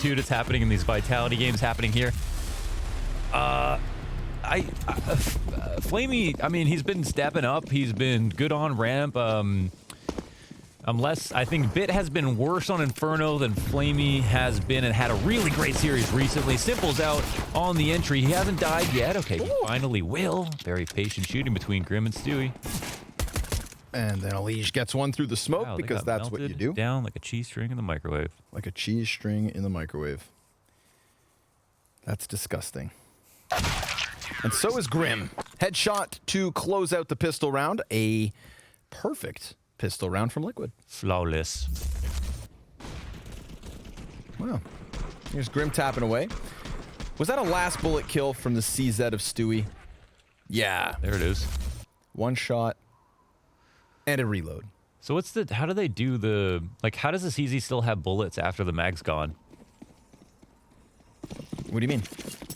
that's happening in these Vitality games happening here. Flamey, I mean, he's been stepping up. He's been good on ramp. Unless I think Bit has been worse on Inferno than Flamey has been and had a really great series recently. Simple's out on the entry. He hasn't died yet. Okay, he finally will. Very patient shooting between Grim and Stewie. And then Elige gets one through the smoke, wow, because that's what you do. Down like a cheese string in the microwave. Like a cheese string in the microwave. That's disgusting. And so is Grim. Headshot to close out the pistol round. A perfect pistol round from Liquid. Flawless. Wow. Here's Grim tapping away. Was that a last bullet kill from the CZ of Stewie? Yeah. There it is. One shot and a reload. So what's the, how do they do the, like, how does the CZ still have bullets after the mag's gone? What do you mean?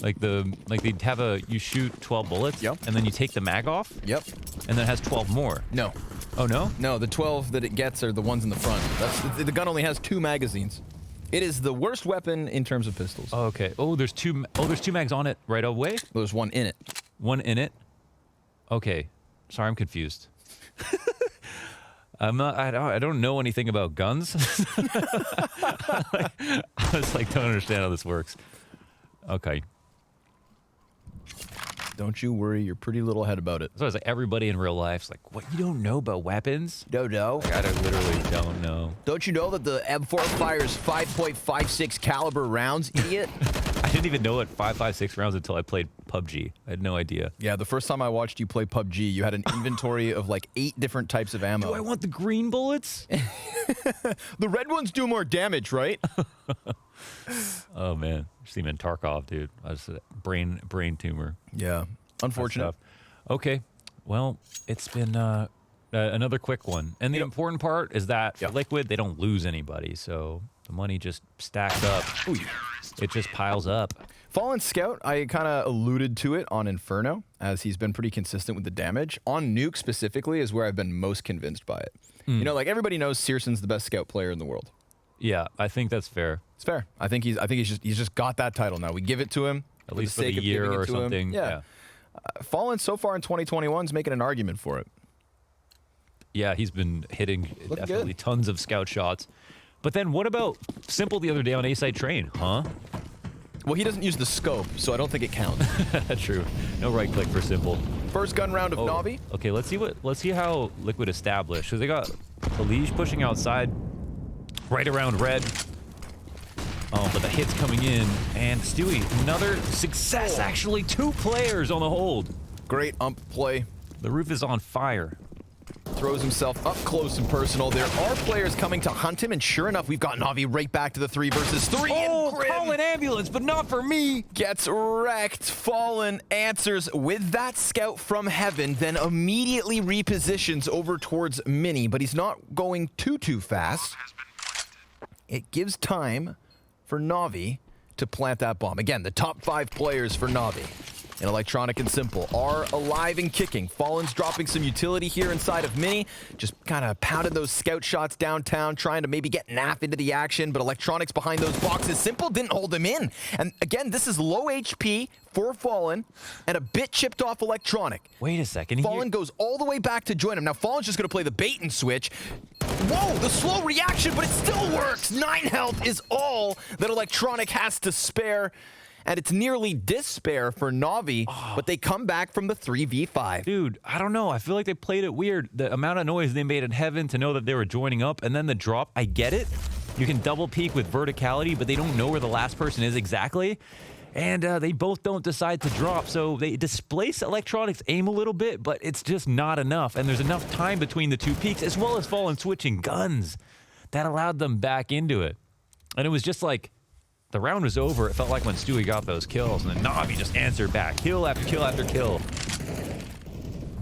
Like they'd have you shoot 12 bullets, yep, and then you take the mag off? Yep. And then it has 12 more? No. Oh, no? No, the 12 that it gets are the ones in the front. The gun only has 2 magazines. It is the worst weapon in terms of pistols. Oh, okay. Oh, there's two mags on it right away? There's one in it. One in it? Okay. Sorry, I'm confused. I don't know anything about guns. I was like, don't understand how this works. Okay. Don't you worry your pretty little head about it. So it's like everybody in real life's like, what, you don't know about weapons? No. Like, I literally don't know. Don't you know that the M4 fires 5.56 caliber rounds, idiot? I didn't even know it 5.56 rounds until I played PUBG. I had no idea. Yeah, the first time I watched you play PUBG, you had an inventory of like 8 different types of ammo. Do I want the green bullets? The red ones do more damage, right? Oh man, just even Tarkov, dude. I was a brain tumor. Yeah, unfortunate. Okay, well, it's been another quick one, and the important part is that for Liquid, they don't lose anybody, so the money just stacks up. Ooh. It just piles up. Fallen Scout, I kind of alluded to it on Inferno, as he's been pretty consistent with the damage. On Nuke specifically is where I've been most convinced by it. You know, like everybody knows Searson's the best Scout player in the world. Yeah, I think that's fair. It's fair. I think he's just got that title now. We give it to him at least for the year or something. Yeah. Fallen so far in 2021 is making an argument for it. Yeah, he's been hitting definitely good. Tons of scout shots. But then what about Simple the other day on A-Side Train, huh? Well, he doesn't use the scope, so I don't think it counts. True. No right click for Simple. First gun round of Navi. Okay, let's see how Liquid established. So they got Elige pushing outside, right around red. Oh, but the hit's coming in, and Stewie, another success. Actually, 2 players on the hold. Great ump play. The roof is on fire. Throws himself up close and personal. There are players coming to hunt him, and sure enough, we've got Navi right back to the 3 versus 3. Oh, call an ambulance, but not for me. Gets wrecked. Fallen answers with that scout from heaven, then immediately repositions over towards Mini, but he's not going too fast. It gives time for Navi to plant that bomb. Again, the top 5 players for Navi in Electronic and Simple are alive and kicking. Fallen's dropping some utility here inside of Mini. Just kind of pounded those scout shots downtown, trying to maybe get Naf into the action, but Electronic's behind those boxes. Simple didn't hold him in. And again, this is low HP for Fallen and a bit chipped off Electronic. Wait a second. Fallen goes all the way back to join him. Now Fallen's just going to play the bait and switch. Whoa, the slow reaction, but it still works. 9 health is all that Electronic has to spare. And it's nearly despair for Navi, but they come back from the 3v5. Dude, I don't know. I feel like they played it weird. The amount of noise they made in heaven to know that they were joining up, and then the drop, I get it. You can double peek with verticality, but they don't know where the last person is exactly. And they both don't decide to drop, so they displace Electronic's aim a little bit, but it's just not enough. And there's enough time between the 2 peaks, as well as Fallen switching guns. That allowed them back into it. And it was just like, the round was over. It felt like when Stewie got those kills, and then Navi just answered back. Kill after kill after kill.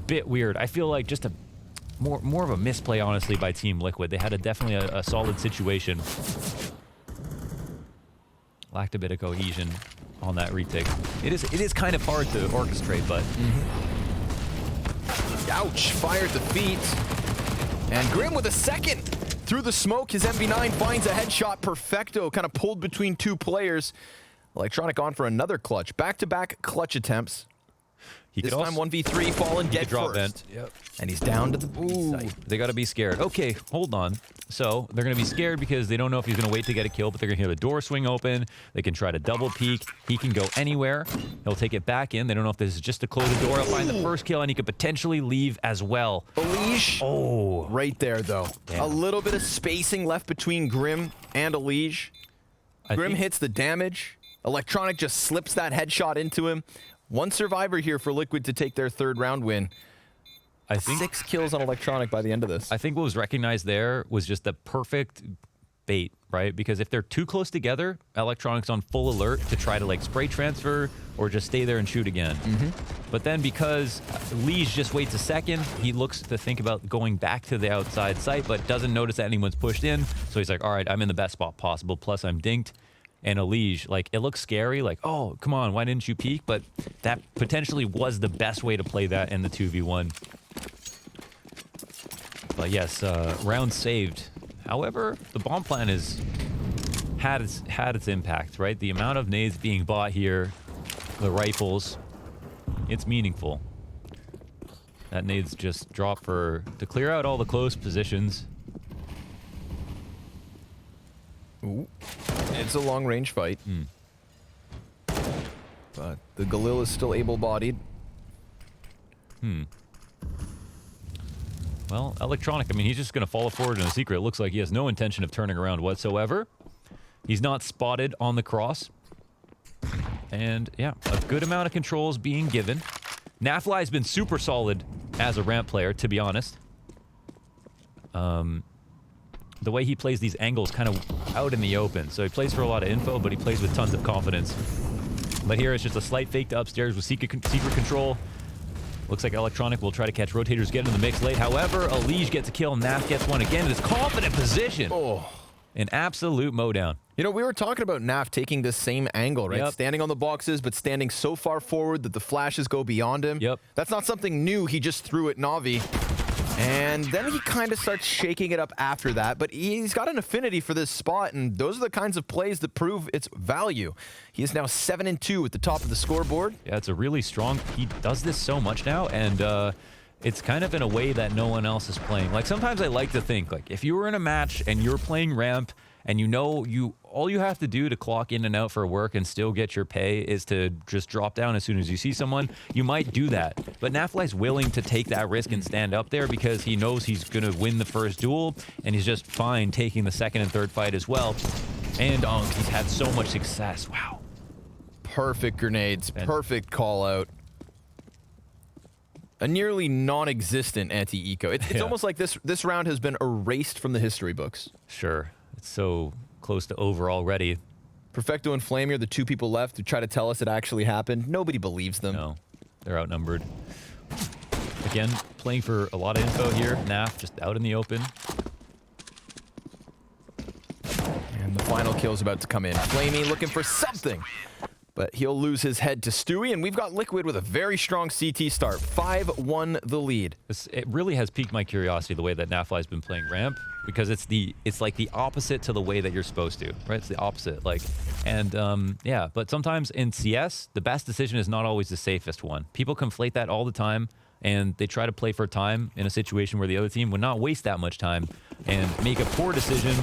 Bit weird. I feel like just a more of a misplay, honestly, by Team Liquid. They had definitely a solid situation. Lacked a bit of cohesion on that retake. It is kind of hard to orchestrate, but... Ouch. Fire at the feet. And Grim with a second through the smoke. His MV9 finds a headshot. Perfecto, kind of pulled between two players. Electronic on for another clutch. Back-to-back clutch attempts. This time 1v3, Fallen get drop first. vent. Yep. And he's down to the site. They got to be scared. Okay, hold on. So they're going to be scared because they don't know if he's going to wait to get a kill, but they're going to hear the door swing open. They can try to double peek. He can go anywhere. He'll take it back in. They don't know if this is just to close the door. He'll find the first kill, and he could potentially leave as well. Elige. Oh. Right there, though. Damn. A little bit of spacing left between Grim and Elige. Grim hits the damage. Electronic just slips that headshot into him. One survivor here for Liquid to take their third round win. I think 6 kills on Electronic by the end of this. I think what was recognized there was just the perfect bait, right? Because if they're too close together, Electronic's on full alert to try to like spray transfer or just stay there and shoot again. But then because Lige just waits a second, he looks to think about going back to the outside site, but doesn't notice that anyone's pushed in. So he's like, all right, I'm in the best spot possible. Plus I'm dinked. And Elige, like, it looks scary, like, oh, come on, why didn't you peek? But that potentially was the best way to play that in the 2v1. But yes, round saved. However, the bomb plan had its impact, right? The amount of nades being bought here, the rifles, it's meaningful. That nades just drop to clear out all the close positions. Ooh. It's a long-range fight. But the Galil is still able-bodied. Well, Electronic, I mean, he's just going to follow forward in a secret. It looks like he has no intention of turning around whatsoever. He's not spotted on the cross. And, yeah, a good amount of controls being given. Nafly's been super solid as a ramp player, to be honest. The way he plays these angles kind of out in the open. So he plays for a lot of info, but he plays with tons of confidence. But here it's just a slight fake to upstairs with secret control. Looks like Electronic will try to catch rotators, get in the mix late. However, Elige gets a kill, Naf gets one again in his confident position. Oh. An absolute mowdown. You know, we were talking about Naf taking this same angle, right? Yep. Standing on the boxes, but standing so far forward that the flashes go beyond him. Yep. That's not something new. He just threw at Navi. And then he kind of starts shaking it up after that, but he's got an affinity for this spot, and those are the kinds of plays that prove its value. He is now 7-2 at the top of the scoreboard. Yeah, it's a really strong... He does this so much now, and it's kind of in a way that no one else is playing. Like, sometimes I like to think, like, if you were in a match and you're playing ramp, and you know all you have to do to clock in and out for work and still get your pay is to just drop down as soon as you see someone, you might do that. But Nafly's willing to take that risk and stand up there because he knows he's going to win the first duel, and he's just fine taking the second and third fight as well. And he's had so much success. Wow. Perfect grenades, perfect call out. A nearly non-existent anti-eco. It's almost like this round has been erased from the history books. Sure. It's so close to over already. Perfecto and Flame are the two people left who try to tell us it actually happened. Nobody believes them. No, they're outnumbered. Again, playing for a lot of info here. Naf just out in the open. And the final kill's about to come in. Flamey looking for something. But he'll lose his head to Stewie, and we've got Liquid with a very strong CT start. 5-1 the lead. It really has piqued my curiosity the way that Nafly's been playing ramp, because it's like the opposite to the way that you're supposed to, right? It's the opposite, like, and yeah. But sometimes in CS, the best decision is not always the safest one. People conflate that all the time, and they try to play for time in a situation where the other team would not waste that much time and make a poor decision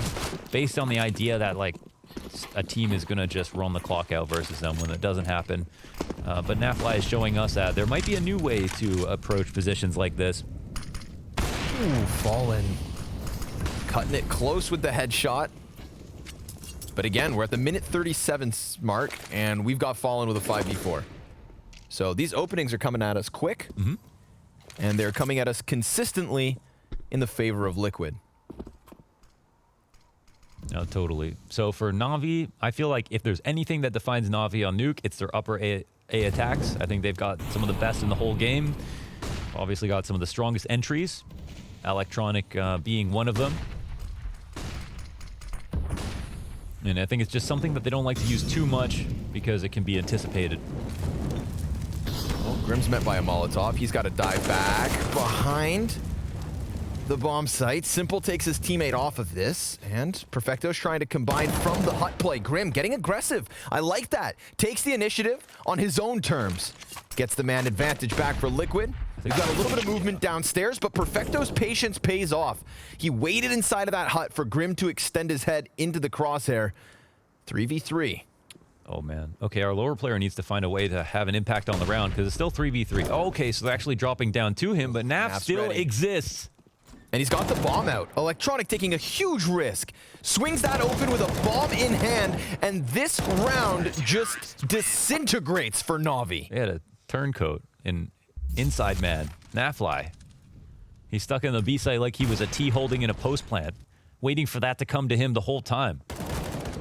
based on the idea that, like, a team is going to just run the clock out versus them when it doesn't happen. But Nafly is showing us that there might be a new way to approach positions like this. Ooh, Fallen. Cutting it close with the headshot. But again, we're at the minute 37 mark, and we've got Fallen with a 5v4. So these openings are coming at us quick, and they're coming at us consistently in the favor of Liquid. No, totally. So for Navi, I feel like if there's anything that defines Navi on Nuke, it's their upper A attacks. I think they've got some of the best in the whole game. Obviously got some of the strongest entries, Electronic being one of them. And I think it's just something that they don't like to use too much because it can be anticipated. Well, Grim's met by a Molotov. He's got to dive back behind. the bomb site. Simple takes his teammate off of this, and Perfecto's trying to combine from the hut play. Grim getting aggressive. I like that. Takes the initiative on his own terms. Gets the man advantage back for Liquid. They've got a little bit of movement downstairs, but Perfecto's patience pays off. He waited inside of that hut for Grim to extend his head into the crosshair. 3v3. Oh, man. Okay, our lower player needs to find a way to have an impact on the round because it's still 3v3. Oh, okay, so they're actually dropping down to him, but Naf still exists. And he's got the bomb out. Electronic taking a huge risk. Swings that open with a bomb in hand, and this round just disintegrates for Navi. They had a turncoat in inside man. Nafly. He's stuck in the B site like he was a T holding in a post plant, waiting for that to come to him the whole time.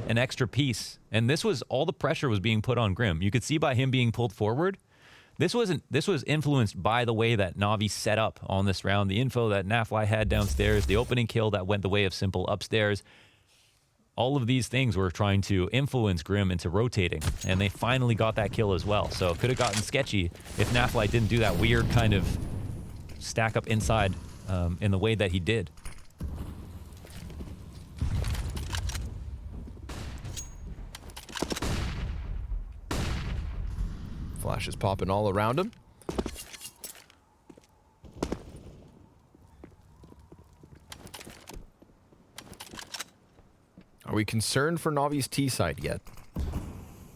An extra piece. And this was all the pressure was being put on Grim. You could see by him being pulled forward. This was influenced by the way that Navi set up on this round, the info that Nafly had downstairs, the opening kill that went the way of Simple upstairs. All of these things were trying to influence Grim into rotating, and they finally got that kill as well. So it could have gotten sketchy if Nafly didn't do that weird kind of stack up inside in the way that he did. Flash is popping all around him. Are we concerned for Navi's T side yet?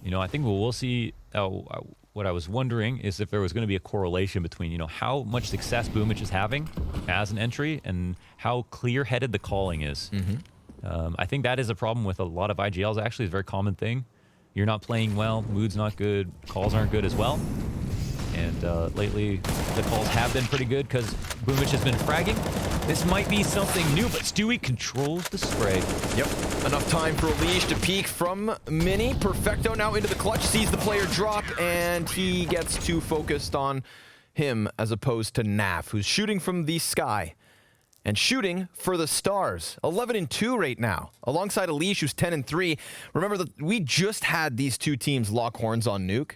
You know, I think we'll see. What I was wondering is if there was going to be a correlation between, you know, how much success Boomich is having as an entry and how clear-headed the calling is. I think that is a problem with a lot of IGLs. Actually, it's a very common thing. You're not playing well, mood's not good, calls aren't good as well. And lately, the calls have been pretty good because Boomich has been fragging. This might be something new, but Stewie controls the spray. Yep. Enough time for Elish to peek from Mini. Perfecto now into the clutch, sees the player drop, and he gets too focused on him as opposed to Naf, who's shooting from the sky and shooting for the stars. 11-2 right now, alongside Elish, who's 10-3. Remember that we just had these two teams lock horns on Nuke,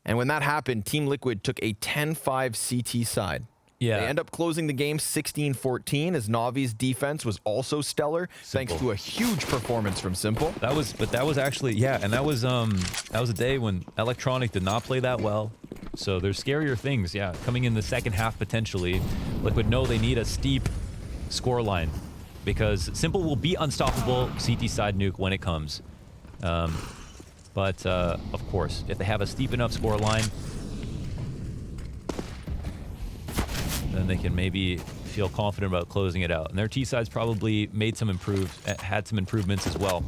and when that happened, Team Liquid took a 10-5 CT side. Yeah. They end up closing the game 16-14 as Navi's defense was also stellar, thanks to a huge performance from Simple. That was actually, yeah, and that was a day when Electronic did not play that well. So there's scarier things, yeah, coming in the second half potentially. Liquid know they need a steep scoreline because Simple will be unstoppable CT side Nuke when it comes. But of course, if they have a steep enough scoreline, then they can maybe feel confident about closing it out. And their T-side's probably made some had some improvements as well.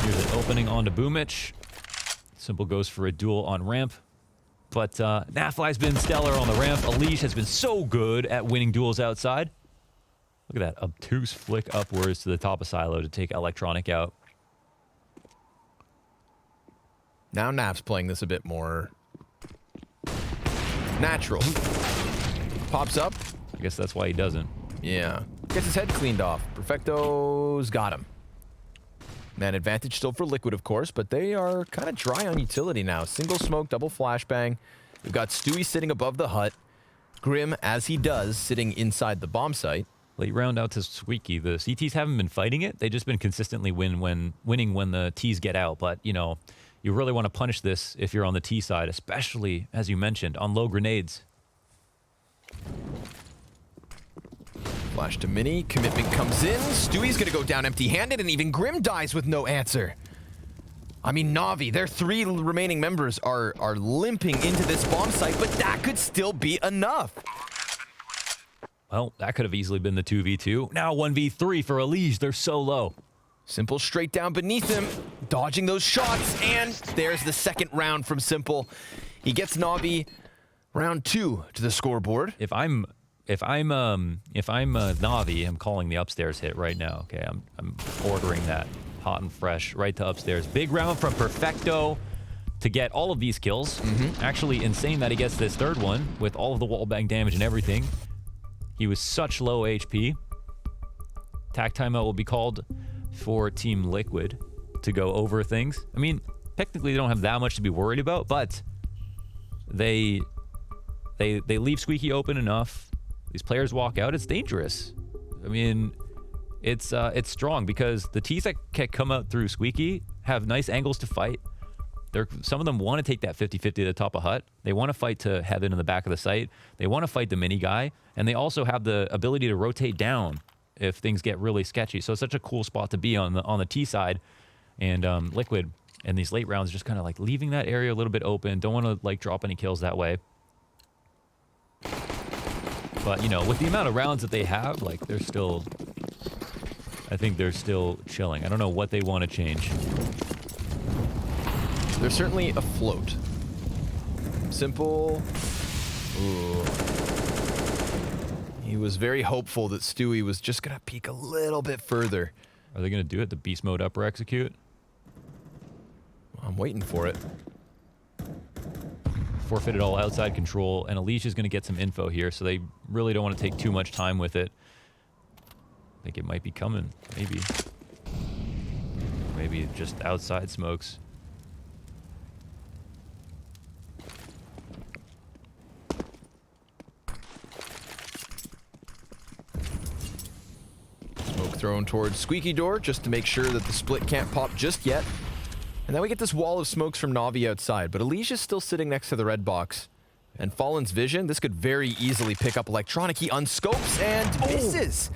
Here's an opening onto Boomich. Simple goes for a duel on ramp. But Nafly's been stellar on the ramp. Elish has been so good at winning duels outside. Look at that obtuse flick upwards to the top of Silo to take Electronic out. Now Naf's playing this a bit more natural. Pops up. I guess that's why he doesn't. Yeah. Gets his head cleaned off. Perfecto's got him. Man advantage still for Liquid, of course, but they are kind of dry on utility now. Single smoke, double flashbang. We've got Stewie sitting above the hut. Grim, as he does, sitting inside the bomb site. Late round out to Squeaky. The CTs haven't been fighting it. They've just been consistently winning when the Ts get out. But, you know, you really want to punish this if you're on the T side, especially, as you mentioned, on low grenades. Flash to Mini. Commitment comes in. Stewie's going to go down empty-handed, and even Grim dies with no answer. I mean, Navi, their three remaining members are limping into this bomb site, but that could still be enough. Well, that could have easily been the 2v2. Now 1v3 for Elish. They're so low. Simple straight down beneath him, dodging those shots, and there's the second round from Simple. He gets Navi round 2 to the scoreboard. If I'm Navi, I'm calling the upstairs hit right now. Okay, I'm ordering that hot and fresh right to upstairs. Big round from Perfecto to get all of these kills. Actually insane that he gets this third one with all of the wallbang damage and everything. He was such low HP. Tac timeout will be called for Team Liquid to go over things. I mean, technically they don't have that much to be worried about, but they leave Squeaky open enough. these players walk out, it's dangerous. I mean, it's strong because the T's that can come out through Squeaky have nice angles to fight. Some of them want to take that 50-50 to the top of hut. They want to fight to Heaven in the back of the site. They want to fight the mini guy, and they also have the ability to rotate down if things get really sketchy. So it's such a cool spot to be on the T side. And Liquid in these late rounds just kind of like leaving that area a little bit open. Don't want to like drop any kills that way. But you know, with the amount of rounds that they have, like they're still, I think they're still chilling. I don't know what they want to change. They're certainly afloat. Simple. Ooh. He was very hopeful that Stewie was just going to peek a little bit further. Are they going to do it? The beast mode upper execute? I'm waiting for it. Forfeited all outside control, and Alicia is going to get some info here, so they really don't want to take too much time with it. I think it might be coming. Maybe. Maybe just outside smokes. Smoke thrown towards Squeaky Door just to make sure that the split can't pop just yet. And then we get this wall of smokes from Navi outside, but Alicia's still sitting next to the red box. And Fallen's vision, this could very easily pick up Electronic. He unscopes and misses.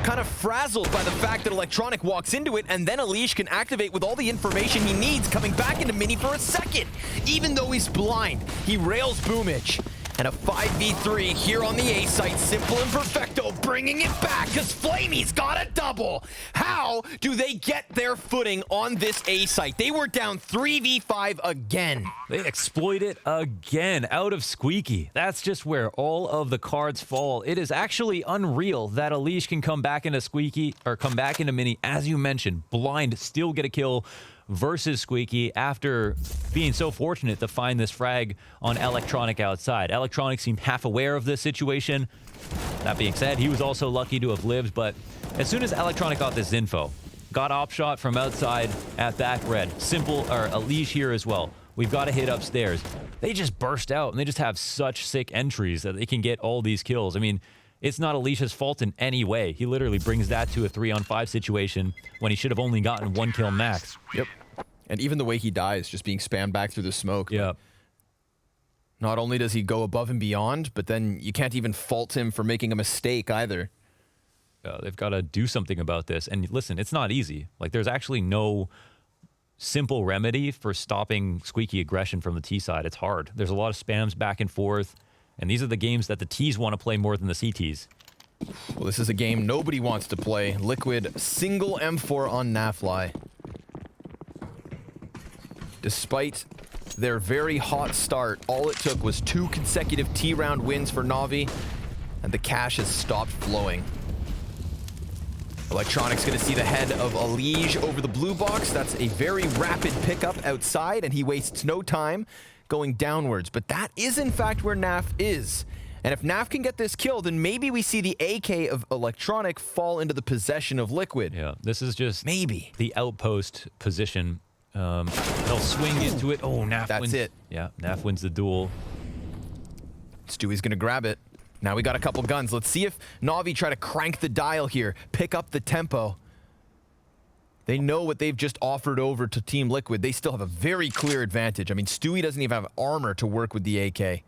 Kind of frazzled by the fact that Electronic walks into it, and then Alicia can activate with all the information he needs, coming back into Mini for a second. Even though he's blind, he rails Boomich. And a 5v3 here on the A site, Simple and Perfecto bringing it back because Flamey's got a double. How do they get their footing on this A site? They were down 3v5 again. They exploit it again out of Squeaky. That's just where all of the cards fall. It is actually unreal that Alicia can come back into Squeaky, or come back into Mini, as you mentioned, blind, still get a kill versus Squeaky after being so fortunate to find this frag on Electronic outside. Electronic seemed half aware of this situation. That being said, he was also lucky to have lived, but as soon as Electronic got this info, got op shot from outside at back red, Simple, or Alicia here as well. We've got to hit upstairs. They just burst out, and they just have such sick entries that they can get all these kills. I mean, it's not Alicia's fault in any way. He literally brings that to a 3-on-5 situation when he should have only gotten 1 kill max. Yep. And even the way he dies, just being spammed back through the smoke. Yeah. Not only does he go above and beyond, but then you can't even fault him for making a mistake either. They've got to do something about this. And listen, it's not easy. Like, there's actually no simple remedy for stopping Squeaky aggression from the T side. It's hard. There's a lot of spams back and forth. And these are the games that the T's want to play more than the CTs. Well, this is a game nobody wants to play. Liquid single M4 on Nafly. Despite their very hot start, all it took was 2 consecutive T-round wins for Navi, and the cash has stopped flowing. Electronic's going to see the head of Alige over the blue box. That's a very rapid pickup outside, and he wastes no time going downwards. But that is, in fact, where Naf is. And if Naf can get this kill, then maybe we see the AK of Electronic fall into the possession of Liquid. Yeah, this is just maybe the outpost position. They'll swing into it. Oh, Naf That's wins. it. Yeah, Naf wins the duel. Stewie's going to grab it. Now we got a couple guns. Let's see if Navi try to crank the dial here, pick up the tempo. They know what they've just offered over to Team Liquid. They still have a very clear advantage. I mean, Stewie doesn't even have armor to work with the AK.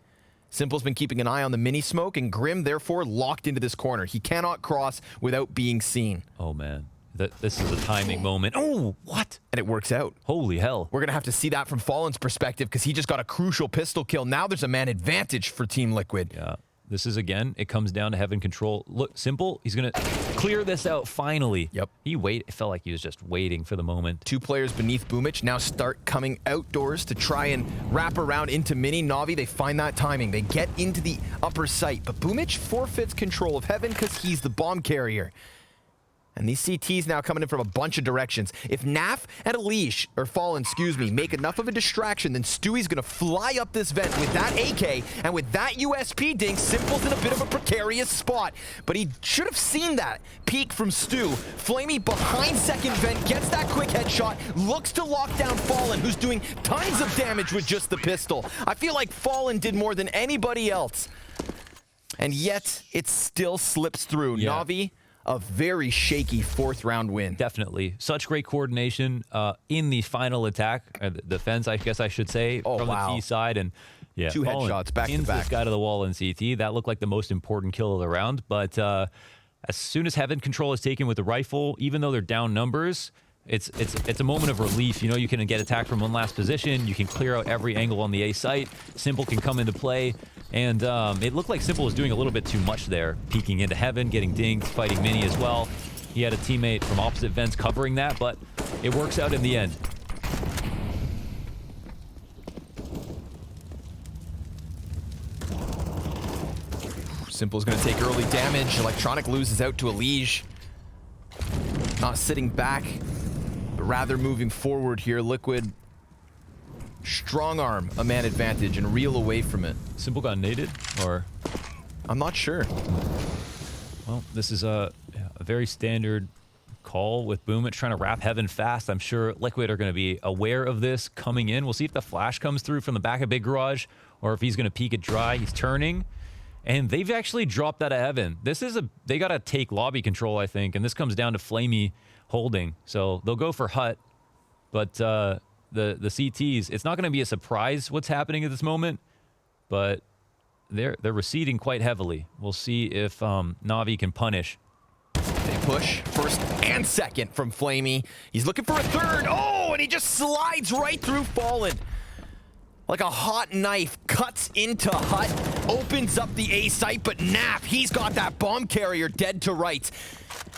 Simple's been keeping an eye on the mini smoke, and Grim, therefore, locked into this corner. He cannot cross without being seen. Oh, man. This is a timing moment. Oh, what? And it works out. Holy hell. We're going to have to see that from Fallen's perspective because he just got a crucial pistol kill. Now there's a man advantage for Team Liquid. Yeah. This is, again, it comes down to Heaven control. Look, Simple, he's going to clear this out finally. Yep. It felt like he was just waiting for the moment. 2 players beneath Boomich now start coming outdoors to try and wrap around into Mini. Navi, they find that timing. They get into the upper site, but Boomich forfeits control of Heaven because he's the bomb carrier. And these CTs now coming in from a bunch of directions. If Naf and Alige, or Fallen, excuse me, make enough of a distraction, then Stewie's gonna fly up this vent with that AK, and with that USP ding, Simple's in a bit of a precarious spot. But he should have seen that peek from Stew. Flamey behind second vent, gets that quick headshot, looks to lock down Fallen, who's doing tons of damage with just the pistol. I feel like Fallen did more than anybody else. And yet, it still slips through. Yeah. Navi, a very shaky 4th round win. Definitely. Such great coordination in the final attack, or the defense, I guess I should say, Oh, from wow. the T side. And yeah, 2 Fallen headshots back to pins back. this guy to the wall in CT. That looked like the most important kill of the round. But as soon as Heaven control is taken with the rifle, even though they're down numbers, it's a moment of relief. You know, you can get attacked from one last position. You can clear out every angle on the A site. Simple can come into play. And it looked like Simple was doing a little bit too much there. Peeking into Heaven, getting dinged, fighting Mini as well. He had a teammate from opposite vents covering that, but it works out in the end. Simple's going to take early damage. Electronic loses out to Elige. Not sitting back, but rather moving forward here. Liquid strong arm a man advantage and reel away from it. Simple got naded, or? I'm not sure. Well, this is a very standard call with Boomich trying to wrap Heaven fast. I'm sure Liquid are going to be aware of this coming in. We'll see if the flash comes through from the back of Big Garage or if he's going to peek it dry. He's turning, and they've actually dropped out of Heaven. They got to take lobby control, I think, and this comes down to Flamey holding. So they'll go for Hut, but the CTs, it's not going to be a surprise what's happening at this moment, but they're receding quite heavily. We'll see if Navi can punish. They push first and second from Flamey. He's looking for a third. Oh, and he just slides right through Fallen. Like a hot knife, cuts into Hut, opens up the A site, but Nap, he's got that bomb carrier dead to rights.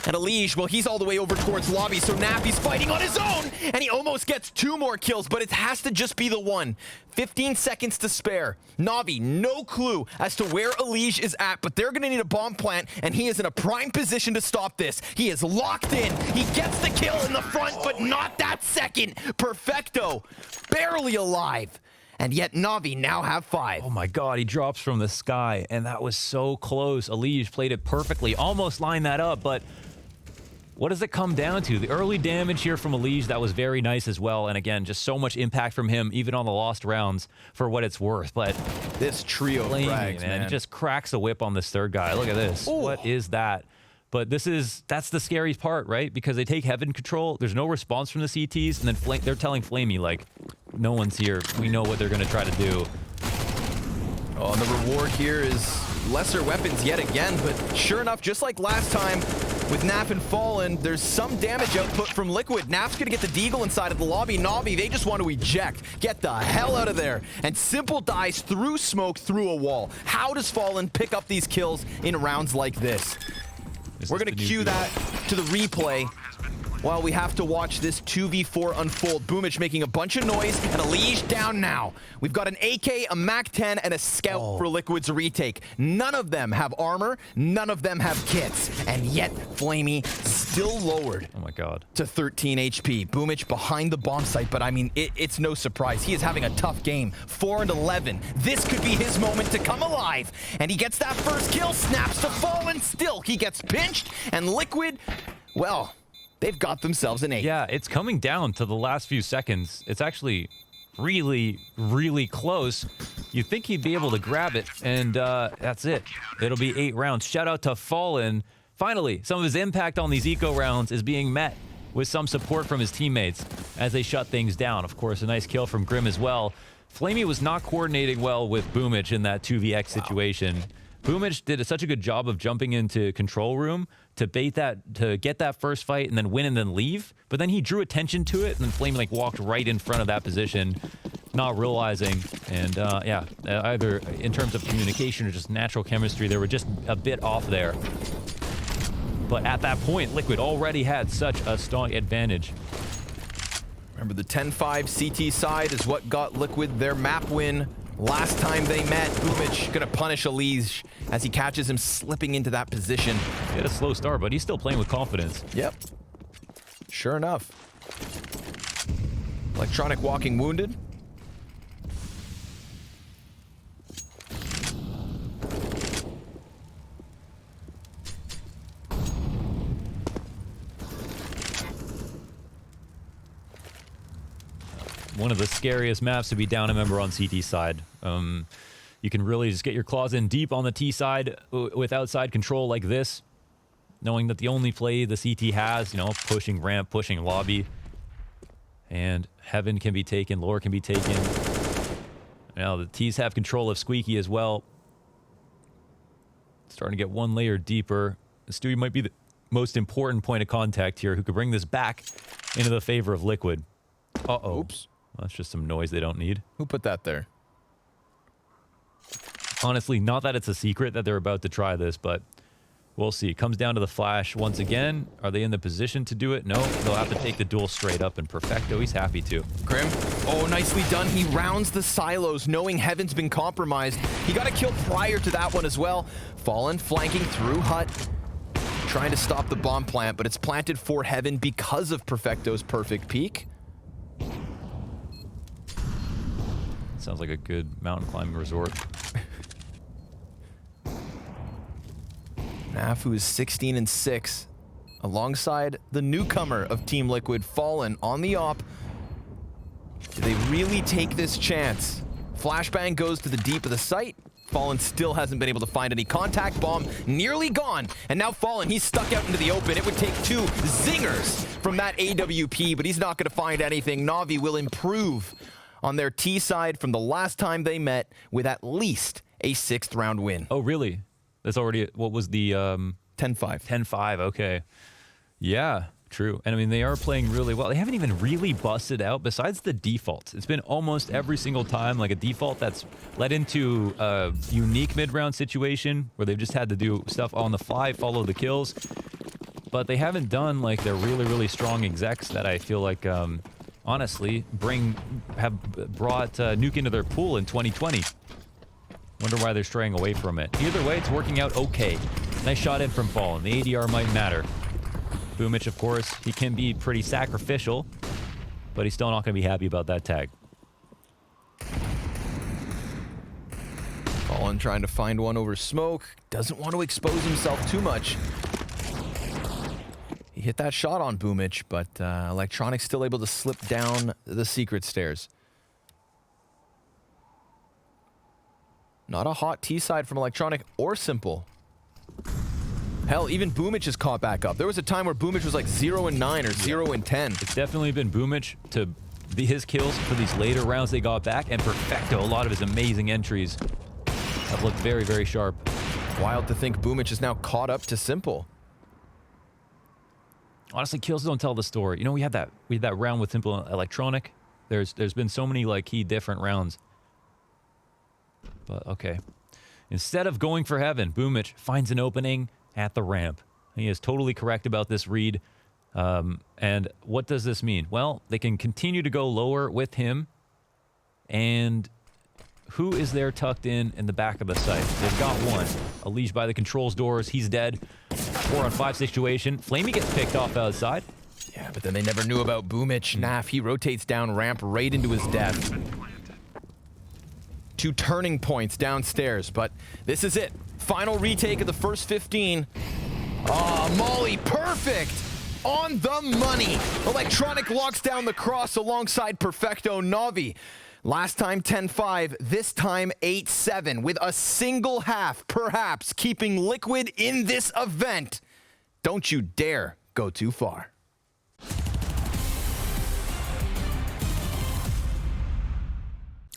And Elige, well, he's all the way over towards lobby, so Nap, he's fighting on his own, and he almost gets 2 more kills, but it has to just be the one. 15 seconds to spare. Navi, no clue as to where Elige is at, but they're going to need a bomb plant, and he is in a prime position to stop this. He is locked in. He gets the kill in the front, but not that second. Perfecto, barely alive. And yet Navi now have 5. Oh my god, he drops from the sky, and that was so close. Elige played it perfectly, almost lined that up, but what does it come down to? The early damage here from Elige, that was very nice as well, and again, just so much impact from him, even on the lost rounds, for what it's worth. But this trio of frags, man. It just cracks the whip on this third guy. Look at this. Ooh. What is that? But that's the scary part, right? Because they take Heaven control, there's no response from the CTs, and then they're telling Flamey, like, no one's here. We know what they're going to try to do. Oh, and the reward here is lesser weapons yet again, but sure enough, just like last time with Nap and Fallen, there's some damage output from Liquid. Nap's going to get the deagle inside of the lobby. Navi, they just want to eject. Get the hell out of there. And Simple dies through smoke, through a wall. How does Fallen pick up these kills in rounds like this? We're going to cue that to the replay while we have to watch this 2v4 unfold. Boomich making a bunch of noise, and Elige down now. We've got an AK, a MAC-10, and a Scout for Liquid's retake. None of them have armor, none of them have kits, and yet Flamey still lowered. Oh my god. To 13 HP. Boomich behind the bomb site, but I mean, it's no surprise. He is having a tough game. 4 and 11. This could be his moment to come alive, and he gets that first kill, snaps to Fallen. Still, he gets pinched, and Liquid, well, they've got themselves an 8. Yeah, it's coming down to the last few seconds. It's actually really, really close. You'd think he'd be able to grab it, and that's it. It'll be 8 rounds. Shout out to Fallen. Finally, some of his impact on these eco rounds is being met with some support from his teammates as they shut things down. Of course, a nice kill from Grim as well. Flamey was not coordinating well with Boomich in that 2vx situation. Boomich did such a good job of jumping into control room to bait that, to get that first fight and then win and then leave. But then he drew attention to it, and then Flamey like walked right in front of that position, not realizing. And yeah, either in terms of communication or just natural chemistry, they were just a bit off there. But at that point, Liquid already had such a strong advantage. Remember, the 10-5 CT side is what got Liquid their map win last time they met. Boomich gonna punish Elige as he catches him slipping into that position. He had a slow start, but he's still playing with confidence. Yep. Sure enough. Electronic walking wounded. One of the scariest maps to be down a member on CT side. You can really just get your claws in deep on the T side with outside control like this, knowing that the only play the CT has, you know, pushing ramp, pushing lobby, and heaven can be taken, lore can be taken. Now the T's have control of Squeaky as well. Starting to get one layer deeper. Stewie might be the most important point of contact here, who could bring this back into the favor of Liquid. Uh-oh. Oops. Well, that's just some noise they don't need. Who put that there? Honestly, not that it's a secret that they're about to try this, but we'll see. Comes down to the flash once again. Are they in the position to do it? No, they'll have to take the duel straight up, and Perfecto, he's happy to. Grim. Oh, nicely done. He rounds the silos, knowing Heaven's been compromised. He got a kill prior to that one as well. Fallen flanking through Hut, trying to stop the bomb plant, but it's planted for Heaven because of Perfecto's perfect peek. Sounds like a good mountain climbing resort. Nafu is 16-6, alongside the newcomer of Team Liquid, Fallen, on the op. Do they really take this chance? Flashbang goes to the deep of the site. Fallen still hasn't been able to find any contact. Bomb nearly gone. And now Fallen, he's stuck out into the open. It would take 2 zingers from that AWP, but he's not going to find anything. Navi will improve on their T side from the last time they met with at least a 6th round win. Oh, really? That's already, what was the... 10-5. 10-5, okay. Yeah, true. And I mean, they are playing really well. They haven't even really busted out besides the defaults. It's been almost every single time like a default that's led into a unique mid-round situation where they've just had to do stuff on the fly, follow the kills. But they haven't done like their really, really strong execs that I feel like, honestly, have brought Nuke into their pool in 2020. Wonder why they're straying away from it. Either way, it's working out okay. Nice shot in from Fallen. The ADR might matter. Boomich, of course, he can be pretty sacrificial, but he's still not going to be happy about that tag. Fallen trying to find one over smoke. Doesn't want to expose himself too much. He hit that shot on Boomich, but Electronic's still able to slip down the secret stairs. Not a hot T-side from Electronic or Simple. Hell, even Boomich is caught back up. There was a time where Boomich was like 0-9 or 0-10. It's definitely been Boomich to be his kills for these later rounds they got back, and Perfecto, a lot of his amazing entries have looked very, very sharp. Wild to think Boomich is now caught up to Simple. Honestly, kills don't tell the story. You know, we had that round with Simple and Electronic. There's been so many like key different rounds. But okay. Instead of going for Heaven, Boomich finds an opening at the ramp. He is totally correct about this read. And what does this mean? Well, they can continue to go lower with him. And who is there tucked in the back of the site? They've got one. Unleashed by the controls doors. He's dead. 4-on-5 situation. Flamey gets picked off outside. Yeah, but then they never knew about Boomich. Naf, he rotates down ramp right into his death. 2 turning points downstairs, but this is it. Final retake of the first 15. Ah, Molly, perfect! On the money! Electronic locks down the cross alongside Perfecto. Navi. Last time 10-5, this time 8-7, with a single half, perhaps, keeping Liquid in this event. Don't you dare go too far.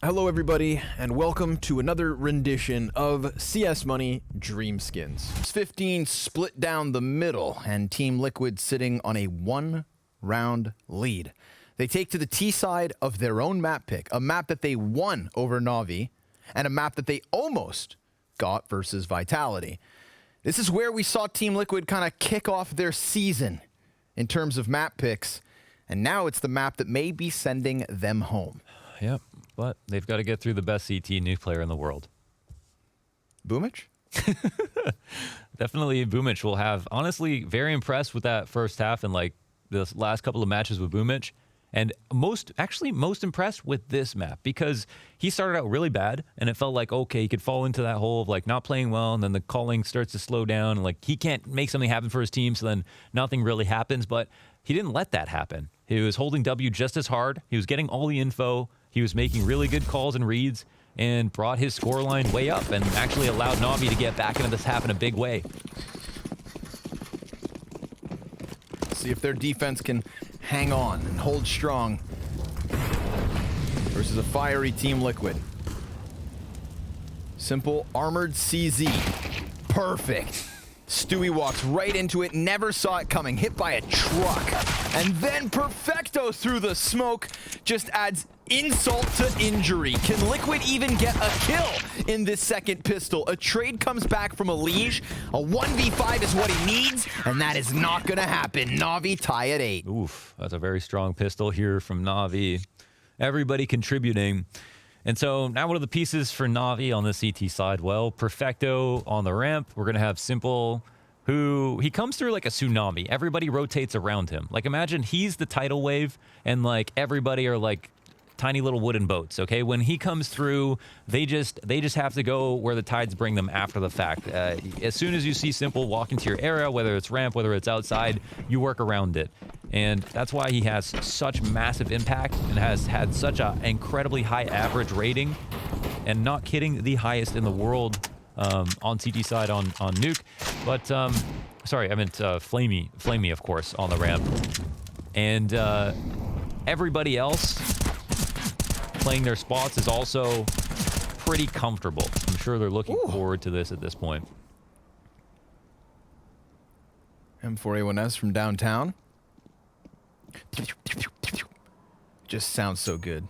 Hello everybody, and welcome to another rendition of CS Money Dream Skins. 15 split down the middle, and Team Liquid sitting on a 1-round lead. They take to the T side of their own map pick, a map that they won over Navi, and a map that they almost got versus Vitality. This is where we saw Team Liquid kind of kick off their season in terms of map picks, and now it's the map that may be sending them home. Yep. But they've got to get through the best CT Nuke player in the world. Boomich? Definitely Boomich will have, honestly, very impressed with that first half and like the last couple of matches with Boomich. And most impressed with this map because he started out really bad and it felt like, okay, he could fall into that hole of like not playing well and then the calling starts to slow down and like he can't make something happen for his team, so then nothing really happens. But he didn't let that happen. He was holding W just as hard. He was getting all the info. He was making really good calls and reads. and brought his scoreline way up and actually allowed Navi to get back into this half in a big way. See if their defense can hang on and hold strong versus a fiery Team Liquid. Simple armored CZ. Perfect. Stewie walks right into it, never saw it coming, hit by a truck. And then Perfecto through the smoke just adds insult to injury. Can Liquid even get a kill in this second pistol? A trade comes back from a Liege. A 1v5 is what he needs, and that is not going to happen. Navi tie at 8. Oof, that's a very strong pistol here from Navi. Everybody contributing. And so now what are the pieces for Navi on the CT side? Well, Perfecto on the ramp. We're going to have Simple, who he comes through like a tsunami. Everybody rotates around him. Like imagine he's the tidal wave and like everybody are like tiny little wooden boats, okay? When he comes through, they just have to go where the tides bring them after the fact. As soon as you see Simple walk into your area, whether it's ramp, whether it's outside, you work around it. And that's why he has such massive impact and has had such an incredibly high average rating. And not kidding, the highest in the world on CT side on Nuke. But, sorry, I meant Flamey, of course, on the ramp. And everybody else playing their spots is also pretty comfortable. I'm sure they're looking forward to this at this point. M4A1S from downtown. Just sounds so good.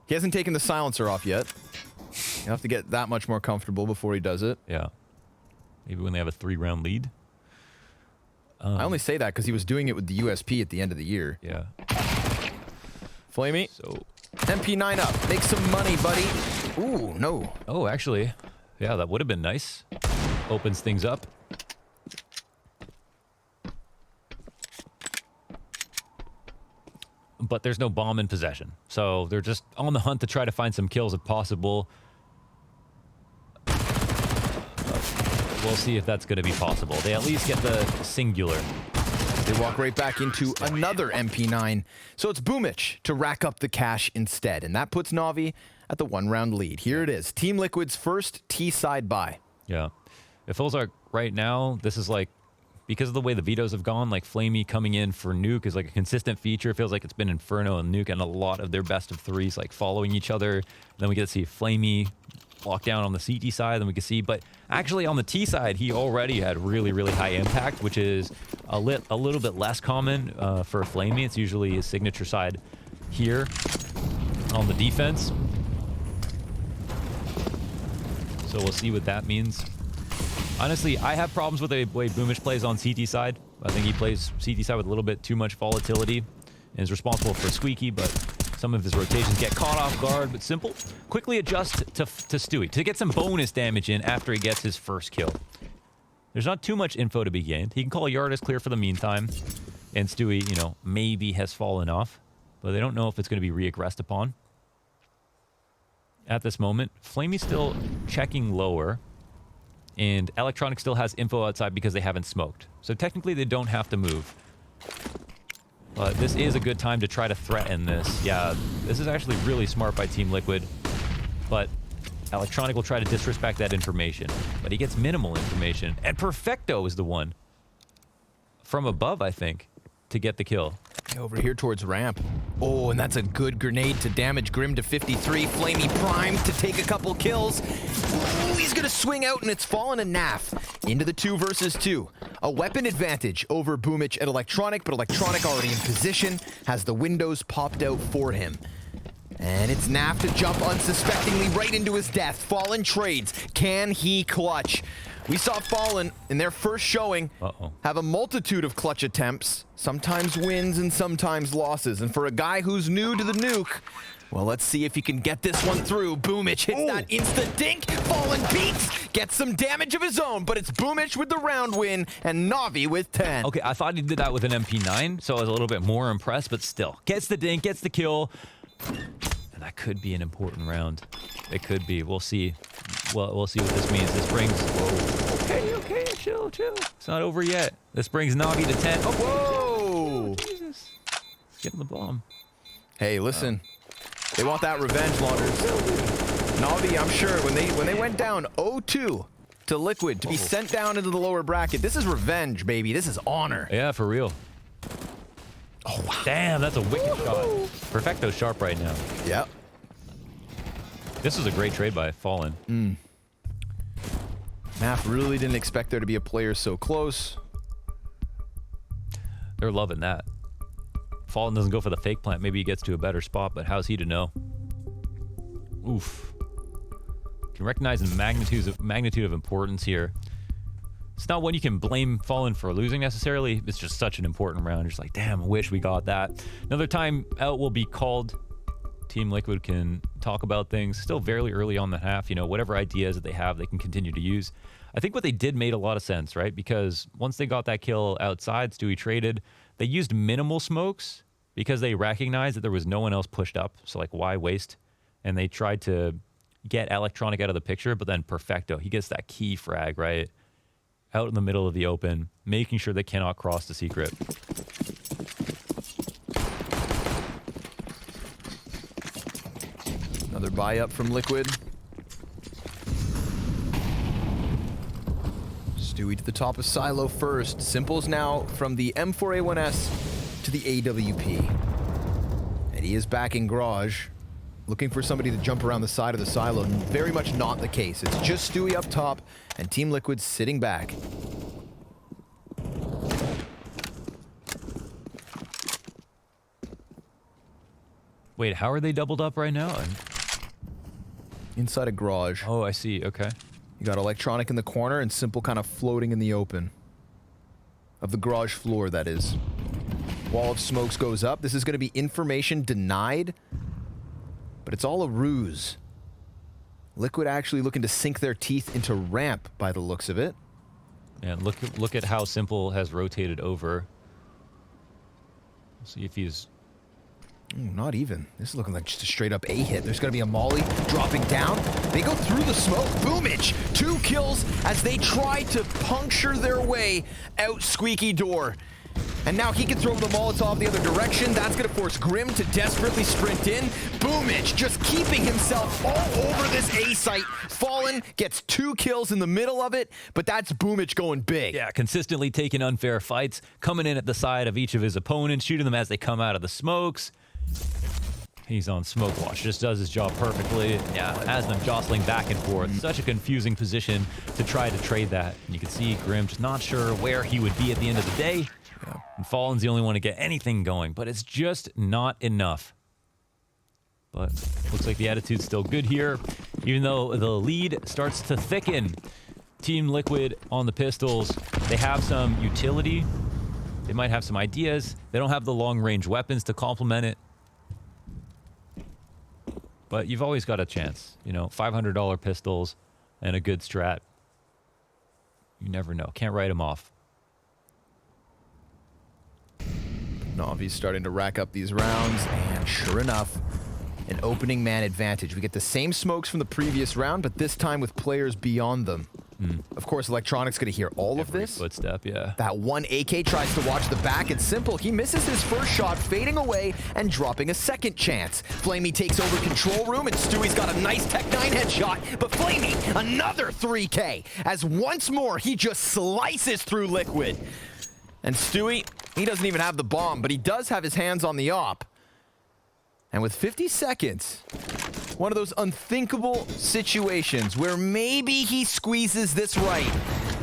He hasn't taken the silencer off yet. You have to get that much more comfortable before he does it. Yeah. Maybe when they have a 3-round lead. I only say that because he was doing it with the USP at the end of the year. Yeah. Flamey. So MP9 up. Make some money, buddy. Ooh, no. Oh, actually, yeah, that would have been nice. Opens things up. But there's no bomb in possession. So they're just on the hunt to try to find some kills if possible. We'll see if that's going to be possible. They at least get the singular. They walk right back into another MP9. So it's Boomich to rack up the cash instead. And that puts Navi at the 1-round lead. Here it is. Team Liquid's first T-side buy. Yeah. It feels like right now, this is like, because of the way the vetoes have gone, like Flamey coming in for Nuke is like a consistent feature. It feels like it's been Inferno and Nuke and a lot of their best of threes like following each other. Then we get to see Flamey lock down on the CT side, then we can see. But actually on the T side, he already had really, really high impact, which is a little bit less common for Flamey. It's usually his signature side here on the defense. So we'll see what that means. Honestly, I have problems with the way Boomich plays on CT side. I think he plays CT side with a little bit too much volatility and is responsible for Squeaky, but some of his rotations get caught off guard. But Simple quickly adjust to Stewie to get some bonus damage in after he gets his first kill. There's not too much info to be gained. He can call Yardis clear for the meantime, and Stewie, you know, maybe has fallen off, but they don't know if it's going to be re-aggressed upon. At this moment, Flamey's still checking lower. And Electronic still has info outside because they haven't smoked. So technically they don't have to move. But this is a good time to try to threaten this. Yeah, this is actually really smart by Team Liquid. But Electronic will try to disrespect that information. But he gets minimal information. And Perfecto is the one from above, I think, to get the kill. Over here towards ramp. Oh, and that's a good grenade to damage Grim to 53. Flamey primed to take a couple kills. Ooh, he's going to swing out, and it's fallen a Naf into the 2 versus 2. A weapon advantage over Boomich at Electronic, but Electronic already in position, has the windows popped out for him. And it's Naf to jump unsuspectingly right into his death. Fallen trades. Can he clutch? We saw Fallen in their first showing have a multitude of clutch attempts, sometimes wins and sometimes losses. And for a guy who's new to the Nuke, well, let's see if he can get this one through. Boomich hits that instant dink. Fallen beats, gets some damage of his own, but it's Boomich with the round win and Navi with 10. Okay, I thought he did that with an MP9, so I was a little bit more impressed, but still. Gets the dink, gets the kill. And that could be an important round. It could be. We'll see. Well, we'll see what this means. This brings... Whoa. Okay, chill. It's not over yet. This brings Navi to 10. Oh, whoa! Jesus. Get him the bomb. Hey, listen. They want that revenge, Launders. Navi, I'm sure when they went down 0-2 to Liquid to be sent down into the lower bracket, this is revenge, baby. This is honor. Yeah, for real. Oh, wow. Damn, that's a wicked shot. Perfecto's sharp right now. Yep. This was a great trade by Fallen. Math really didn't expect there to be a player so close. They're loving that. Fallen doesn't go for the fake plant. Maybe he gets to a better spot, but how's he to know? Oof. Can recognize the magnitude of importance here. It's not one you can blame Fallen for losing necessarily. It's just such an important round. You're just like, damn, I wish we got that. Another time out will be called. Team Liquid can talk about things. Still very early on the half. You know, whatever ideas that they have, they can continue to use. I think what they did made a lot of sense, right? Because once they got that kill outside, Stewie traded. They used minimal smokes because they recognized that there was no one else pushed up. So, like, why waste? And they tried to get Electronic out of the picture, but then Perfecto, he gets that key frag, right? Out in the middle of the open, making sure they cannot cross the secret. Another buy up from Liquid. Stewie to the top of Silo first. Simple's now from the M4A1S to the AWP. And he is back in Garage, looking for somebody to jump around the side of the silo. Very much not the case. It's just Stewie up top and Team Liquid sitting back. Wait, how are they doubled up right now? Inside a Garage. Oh, I see. Okay. You got Electronic in the corner and Simple kind of floating in the open. Of the Garage floor, that is. Wall of smokes goes up. This is going to be information denied. But it's all a ruse. Liquid actually looking to sink their teeth into ramp by the looks of it. And look at how Simple has rotated over. See if he's... Ooh, not even. This is looking like just a straight up A hit. There's going to be a molly dropping down. They go through the smoke. Boomage. 2 kills as they try to puncture their way out Squeaky Door. And now he can throw the Molotov the other direction. That's going to force Grim to desperately sprint in. Boomage just keeping himself all over this A site. Fallen gets 2 kills in the middle of it, but that's Boomage going big. Yeah, consistently taking unfair fights, coming in at the side of each of his opponents, shooting them as they come out of the smokes. He's on smoke watch, just does his job perfectly. Yeah, has them jostling back and forth. Such a confusing position to try to trade that. And you can see Grim just not sure where he would be at the end of the day. Yeah. And Fallen's the only one to get anything going, but it's just not enough. But looks like the attitude's still good here, even though the lead starts to thicken. Team Liquid on the pistols, they have some utility. They might have some ideas. They don't have the long-range weapons to complement it. But you've always got a chance. You know, $500 pistols and a good strat. You never know. Can't write them off. Navi's starting to rack up these rounds, and sure enough, an opening man advantage. We get the same smokes from the previous round, but this time with players beyond them. Of course, Electronic's going to hear all of this. Footstep, yeah. That one AK tries to watch the back. It's Simple. He misses his first shot, fading away and dropping a second chance. Flamey takes over control room, and Stewie's got a nice Tech 9 headshot. But Flamey, another 3K, as once more he just slices through Liquid. And Stewie, he doesn't even have the bomb, but he does have his hands on the op. And with 50 seconds, one of those unthinkable situations where maybe he squeezes this right.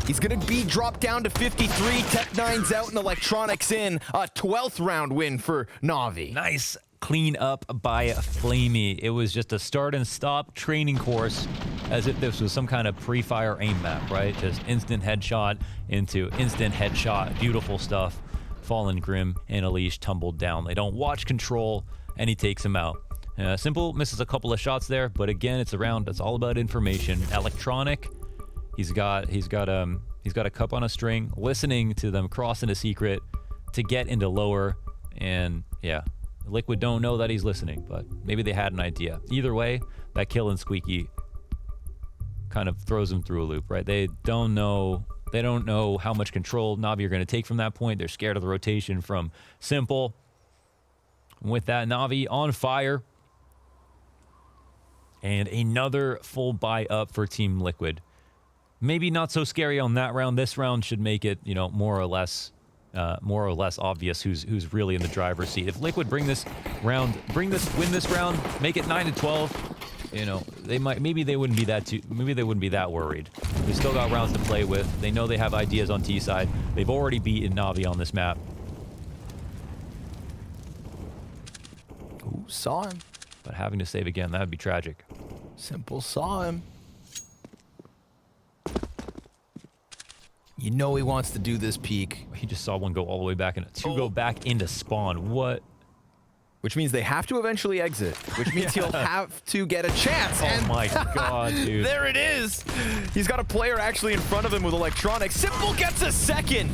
He's going to be dropped down to 53. Tech 9's out and Electronics in. A 12th round win for Navi. Nice clean up by Flamey. It was just a start and stop training course, as if this was some kind of pre-fire aim map, right? Just instant headshot into instant headshot. Beautiful stuff. Fallen, Grim, and Elish tumbled down. They don't watch control, and he takes him out. Simple misses a couple of shots there, but again, it's a round that's all about information. Electronic, he's got a cup on a string, listening to them cross into secret to get into lower, and yeah, Liquid don't know that he's listening, but maybe they had an idea. Either way, that kill in Squeaky kind of throws them through a loop, right? They don't know how much control Navi are going to take from that point. They're scared of the rotation from Simple. With that, Navi on fire. And another full buy up for Team Liquid. Maybe not so scary on that round. This round should make it, you know, more or less obvious who's really in the driver's seat. If Liquid win this round, make it 9-12. You know, maybe they wouldn't be that worried. They still got rounds to play with. They know they have ideas on T side. They've already beaten Navi on this map. Ooh, saw him. But having to save again, that would be tragic. Simple saw him. You know he wants to do this peek. He just saw one go all the way back go back into spawn. What? Which means they have to eventually exit. Which means he'll have to get a chance. Oh my god, dude. There it is. He's got a player actually in front of him with electronics. Simple gets a second.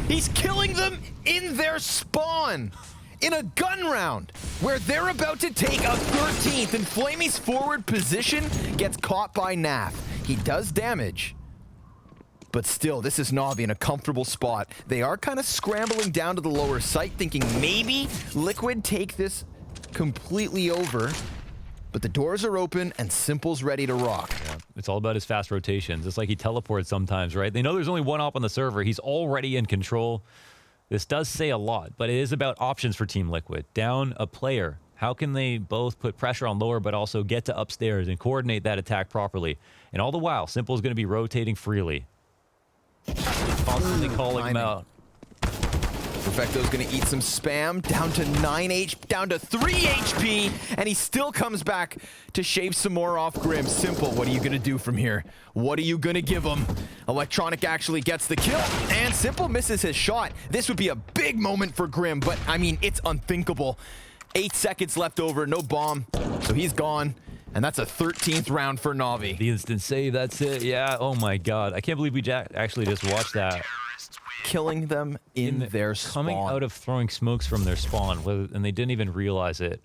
He's killing them in their spawn. In a gun round where they're about to take a 13th, and Flamey's forward position gets caught by Naf. He does damage, but still, this is Navi in a comfortable spot. They are kind of scrambling down to the lower site, thinking maybe Liquid take this completely over, but the doors are open and Simple's ready to rock. Yeah, it's all about his fast rotations. It's like he teleports sometimes, right? They know there's only one op on the server. He's already in control. This does say a lot, but it is about options for Team Liquid. Down a player. How can they both put pressure on lower, but also get to upstairs and coordinate that attack properly? And all the while, Simple is going to be rotating freely. Constantly calling him out. Perfecto's going to eat some spam. Down to 3 HP, and he still comes back to shave some more off Grim. Simple, what are you going to do from here? What are you going to give him? Electronic actually gets the kill, and Simple misses his shot. This would be a big moment for Grim, but I mean, it's unthinkable. 8 seconds left over, no bomb, so he's gone. And that's a 13th round for Navi. The instant save, that's it. Yeah, oh my god. I can't believe we actually just watched that. Killing them in their spawn. Coming out of throwing smokes from their spawn, and they didn't even realize it.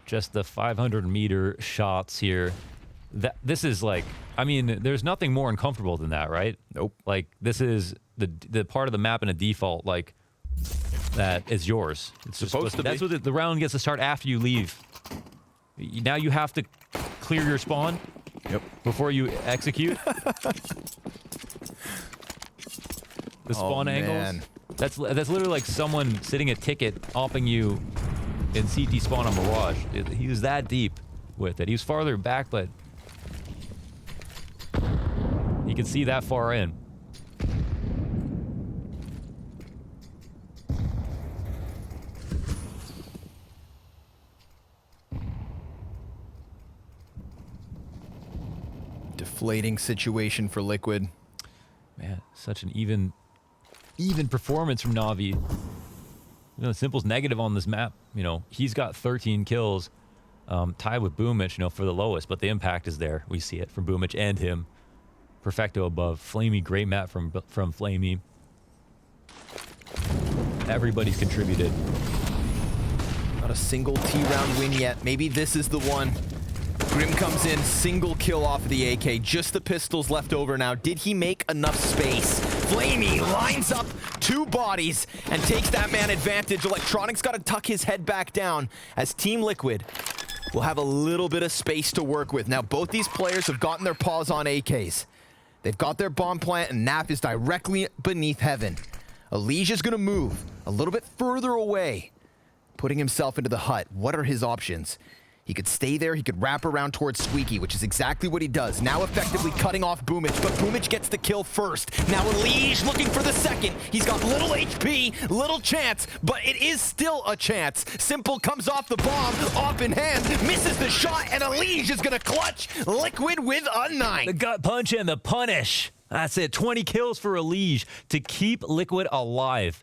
Just the 500-meter shots here. This is like, I mean, there's nothing more uncomfortable than that, right? Nope. Like, this is the part of the map in a default, like, that is yours. It's supposed to be. That's what the round gets to start after you leave. Now you have to clear your spawn before you execute. The spawn angles. That's literally like someone sitting a ticket opping you in CT spawn on Mirage. He was that deep with it. He was farther back, but you can see that far in. Deflating situation for Liquid. Man, such an even performance from Navi. You know, Simple's negative on this map. You know, he's got 13 kills, tied with Boomich, you know, for the lowest, but the impact is there. We see it from Boomich and him. Perfecto above. Flamey, great map from Flamey. Everybody's contributed. Not a single T-round win yet. Maybe this is the one. Grim comes in, single kill off of the AK. Just the pistols left over now. Did he make enough space? Flamey lines up 2 bodies and takes that man advantage. Electronic's got to tuck his head back down as Team Liquid will have a little bit of space to work with. Now, both these players have gotten their paws on AKs. They've got their bomb plant, and Nap is directly beneath Heaven. Alicia's going to move a little bit further away, putting himself into the hut. What are his options? He could stay there, he could wrap around towards Squeaky, which is exactly what he does. Now effectively cutting off Boomich, but Boomich gets the kill first. Now Elige looking for the second. He's got little HP, little chance, but it is still a chance. Simple comes off the bomb, off in hand, misses the shot, and Elige is gonna clutch Liquid with a 9. The gut punch and the punish. That's it, 20 kills for Elige to keep Liquid alive.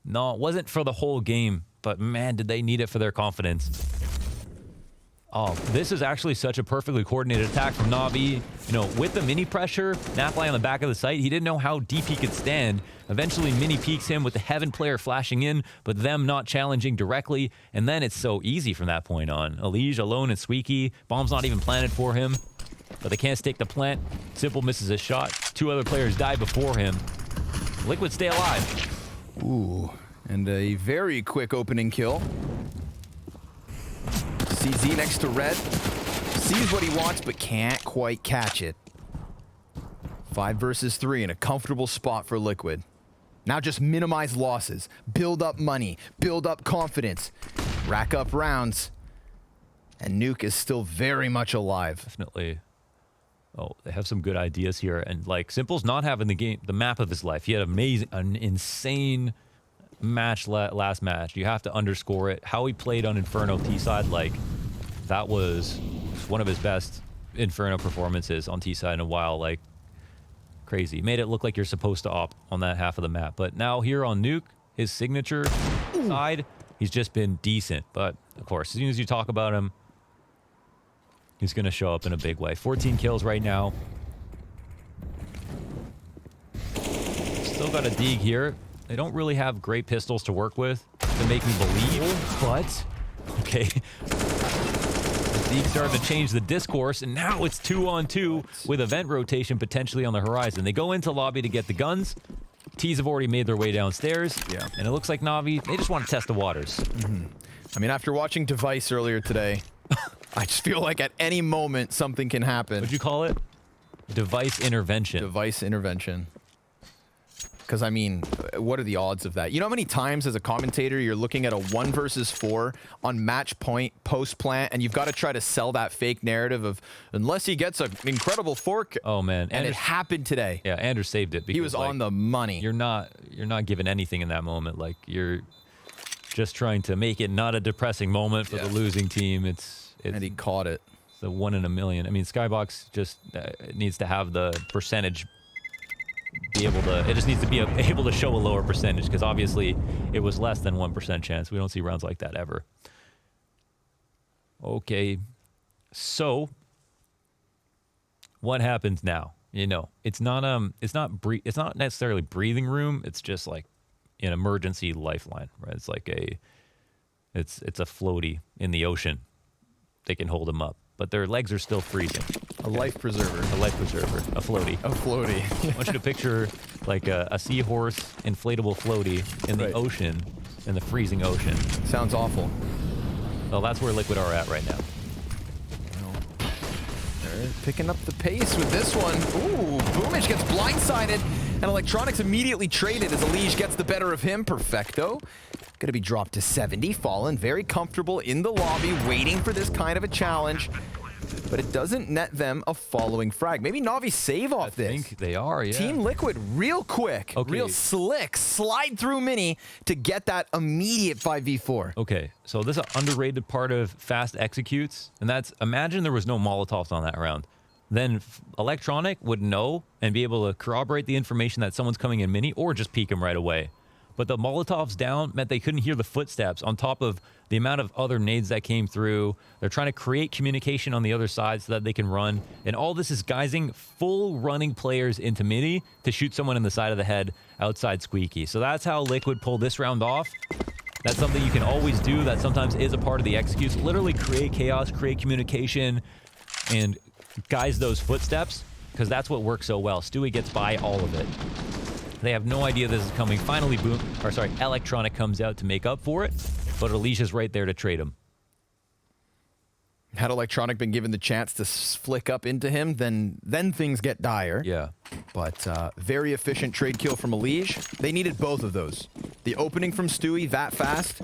No, it wasn't for the whole game, but man, did they need it for their confidence. Oh, this is actually such a perfectly coordinated attack from Navi. You know, with the mini pressure, Napfly on the back of the site, he didn't know how deep he could stand. Eventually, mini peeks him with the Heaven player flashing in, but them not challenging directly. And then it's so easy from that point on. Elige alone and Squeaky. Bomb's not even planted for him, but they can't stake the plant. Simple misses his shot. 2 other players die before him. Liquid stay alive. Ooh, and a very quick opening kill. CZ next to Red. Sees what he wants, but can't quite catch it. 5 versus 3 in a comfortable spot for Liquid. Now just minimize losses, build up money, build up confidence, rack up rounds, and Nuke is still very much alive. Definitely. Oh, they have some good ideas here, and like Simple's not having the map of his life. He had an insane match last match. You have to underscore it. How he played on Inferno T-side, like that was one of his best Inferno performances on T-side in a while. Like crazy. Made it look like you're supposed to op on that half of the map. But now here on Nuke, his signature side, he's just been decent. But of course, as soon as you talk about him, he's going to show up in a big way. 14 kills right now. Still got a Deeg here. They don't really have great pistols to work with to make me believe, but okay. Deeg starting to change the discourse, and now it's 2-on-2 with event rotation potentially on the horizon. They go into lobby to get the guns. T's have already made their way downstairs. Yeah. And it looks like Navi, they just want to test the waters. I mean, after watching Device earlier today, I just feel like at any moment something can happen. What'd you call it? Device intervention. Device intervention. Because, I mean, what are the odds of that? You know how many times as a commentator you're looking at a 1 versus 4 on match point post plant, and you've got to try to sell that fake narrative of unless he gets an incredible fork. Oh man, and it happened today. Yeah, Anders saved it because He was on the money. You're not given anything in that moment. Like you're just trying to make it not a depressing moment for the losing team. It's and he caught it. The 1 in a million. I mean, Skybox just needs to have the percentage be able to. It just needs to be able to show a lower percentage because obviously it was less than 1% chance. We don't see rounds like that ever. Okay, so what happens now? You know, it's not necessarily breathing room. It's just like an emergency lifeline, right? It's like it's a floaty in the ocean. They can hold him up, but their legs are still freezing. A life preserver. A life preserver. A floaty. A floaty. I want you to picture like a seahorse inflatable floaty in the ocean, in the freezing ocean. Sounds awful. Well, that's where Liquid are at right now. They're picking up the pace with this one. Ooh, Boomage gets blindsided, and Electronics immediately traded as Elige gets the better of him. Perfecto. Gonna be dropped to 70. Fallen very comfortable in the lobby, waiting for this kind of a challenge. But it doesn't net them a following frag. Maybe Navi save off this. I think they are, yeah. Team Liquid, real quick, real slick, slide through Mini to get that immediate 5v4. Okay, so this is an underrated part of fast executes, and that's, imagine there was no Molotovs on that round. Then Electronic would know and be able to corroborate the information that someone's coming in Mini or just peek him right away. But the Molotovs down meant they couldn't hear the footsteps on top of the amount of other nades that came through. They're trying to create communication on the other side so that they can run. And all this is guising full running players into Mini to shoot someone in the side of the head outside Squeaky. So that's how Liquid pulled this round off. That's something you can always do. That sometimes is a part of the executes. Literally create chaos, create communication, and guise those footsteps, because that's what works so well. Stewie gets by all of it. They have no idea this is coming. Finally, Electronic comes out to make up for it, but Alicia's right there to trade him. Had Electronic been given the chance to flick up into him, then things get dire. Yeah. But very efficient trade kill from Elige. They needed both of those. The opening from Stewie that fast,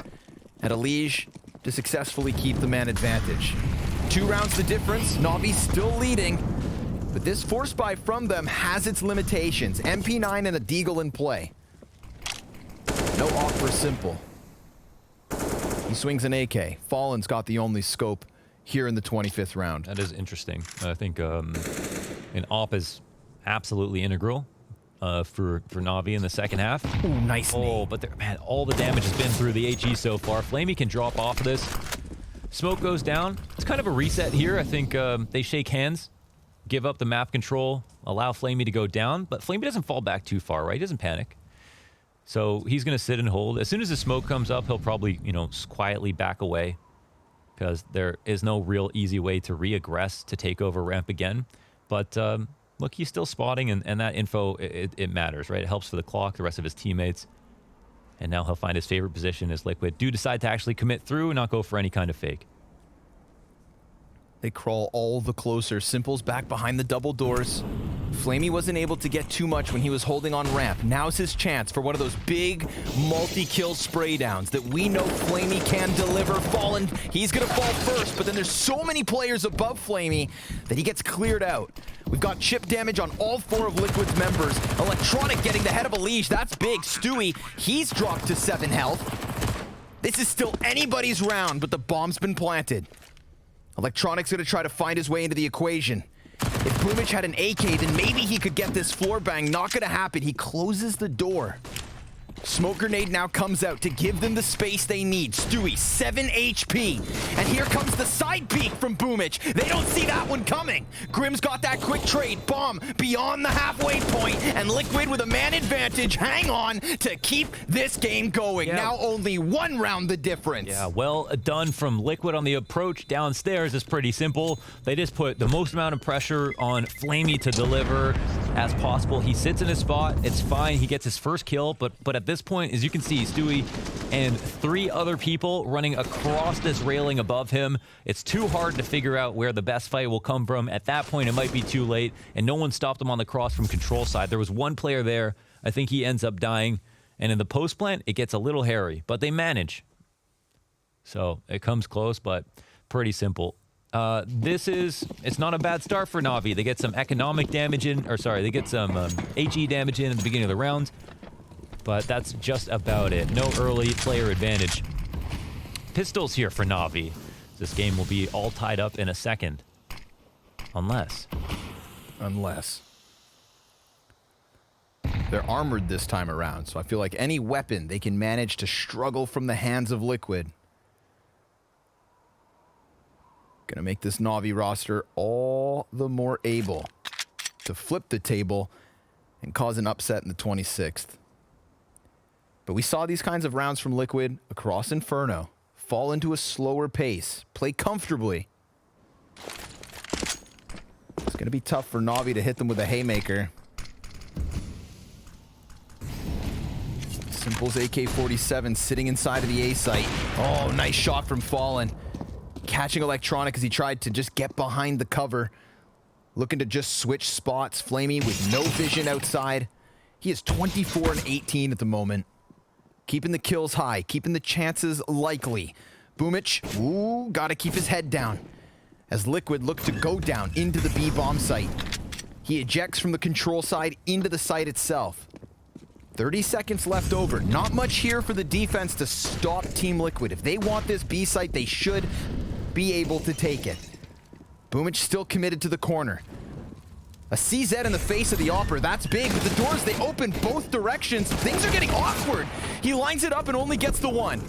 and Elige to successfully keep the man advantage. 2 rounds the difference. Navi still leading. But this force buy from them has its limitations. MP9 and a Deagle in play. No off for Simple. He swings an AK. Fallen's got the only scope here in the 25th round. That is interesting. I think an op is absolutely integral for Navi in the second half. Ooh, nice nade. But man, all the damage has been through the HE so far. Flamey can drop off of this. Smoke goes down. It's kind of a reset here. I think they shake hands. Give up the map control, allow Flamey to go down, but Flamey doesn't fall back too far, right? He doesn't panic. So he's going to sit and hold. As soon as the smoke comes up, he'll probably, you know, quietly back away because there is no real easy way to re-aggress to take over ramp again. But look, he's still spotting, and that info, it matters, right? It helps for the clock, the rest of his teammates. And now he'll find his favorite position as Liquid do decide to actually commit through and not go for any kind of fake. They crawl all the closer. Simple's back behind the double doors. Flamey wasn't able to get too much when he was holding on ramp. Now's his chance for one of those big multi-kill spray downs that we know Flamey can deliver. Fallen, he's gonna fall first, but then there's so many players above Flamey that he gets cleared out. We've got chip damage on all 4 of Liquid's members. Electronic getting the head of a leash. That's big. Stewie, he's dropped to 7 health. This is still anybody's round, but the bomb's been planted. Electronic's gonna try to find his way into the equation. If Boomich had an AK, then maybe he could get this floor bang. Not gonna happen. He closes the door. Smoke grenade now comes out to give them the space they need. Stewie, 7 HP. And here comes the side peek from Boomich. They don't see that one coming. Grim's got that quick trade. Bomb beyond the halfway point. And Liquid with a man advantage. Hang on to keep this game going. Yeah. Now only 1 round the difference. Yeah, well done from Liquid on the approach downstairs. Is pretty simple. They just put the most amount of pressure on Flamey to deliver as possible. He sits in his spot. It's fine. He gets his first kill, but at this point, as you can see, Stewie and 3 other people running across this railing above him. It's too hard to figure out where the best fight will come from. At that point, it might be too late, and no one stopped him on the cross from control side. There was 1 player there. I think he ends up dying, and in the post plant, it gets a little hairy, but they manage. So it comes close, but pretty simple. It's not a bad start for Navi. They get some economic damage in, or sorry, they get some HE damage in at the beginning of the round. But that's just about it. No early player advantage. Pistols here for Navi. This game will be all tied up in a second. Unless. They're armored this time around, so I feel like any weapon they can manage to struggle from the hands of Liquid. Gonna make this Navi roster all the more able to flip the table and cause an upset in the 26th. But we saw these kinds of rounds from Liquid across Inferno fall into a slower pace, play comfortably. It's going to be tough for Navi to hit them with a haymaker. Simple's AK-47 sitting inside of the A site. Oh, nice shot from Fallen. Catching Electronic as he tried to just get behind the cover. Looking to just switch spots. Flamey with no vision outside. He is 24 and 18 at the moment. Keeping the kills high, keeping the chances likely. Boomich, ooh, gotta keep his head down. As Liquid look to go down into the B-bomb site. He ejects from the control side into the site itself. 30 seconds left over. Not much here for the defense to stop Team Liquid. If they want this B site, they should be able to take it. Boomich still committed to the corner. A CZ in the face of the Opera, that's big, but the doors, they open both directions. Things are getting awkward. He lines it up and only gets the 1.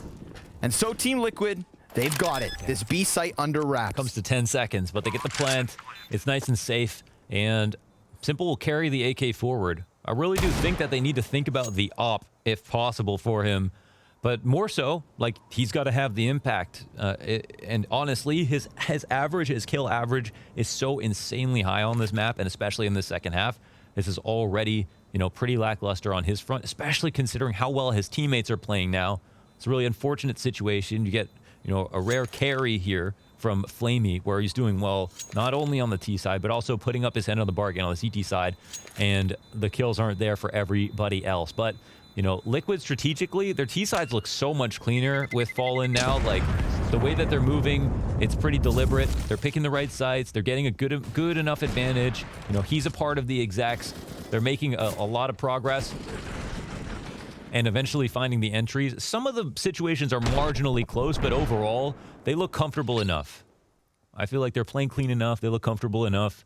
And so Team Liquid, they've got it. This B site under wraps. Comes to 10 seconds, but they get the plant. It's nice and safe, and Simple will carry the AK forward. I really do think that they need to think about the op, if possible, for him. But more so, like, he's got to have the impact. And honestly, his kill average is so insanely high on this map, and especially in the second half. This is already, pretty lackluster on his front, especially considering how well his teammates are playing now. It's a really unfortunate situation. You get, a rare carry here from Flamey, where he's doing well, not only on the T side, but also putting up his head on the bargain on the CT side, and the kills aren't there for everybody else. But Liquid strategically, their T sides look so much cleaner with Fallen now. Like, the way that they're moving, it's pretty deliberate. They're picking the right sites. They're getting a good enough advantage. He's a part of the execs. They're making a lot of progress and eventually finding the entries. Some of the situations are marginally close, but overall, they look comfortable enough. I feel like they're playing clean enough. They look comfortable enough.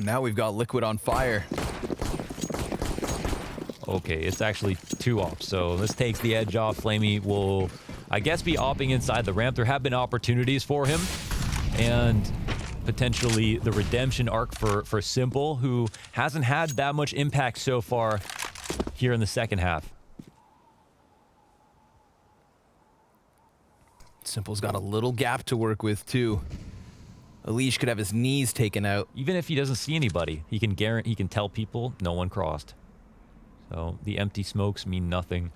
Now we've got Liquid on fire. Okay, it's actually 2 ops, so this takes the edge off. Flamey will, I guess, be opping inside the ramp. There have been opportunities for him, and potentially the redemption arc for Simple, who hasn't had that much impact so far here in the second half. Simple's got a little gap to work with, too. Elish could have his knees taken out. Even if he doesn't see anybody, he can tell people no one crossed. So the empty smokes mean nothing.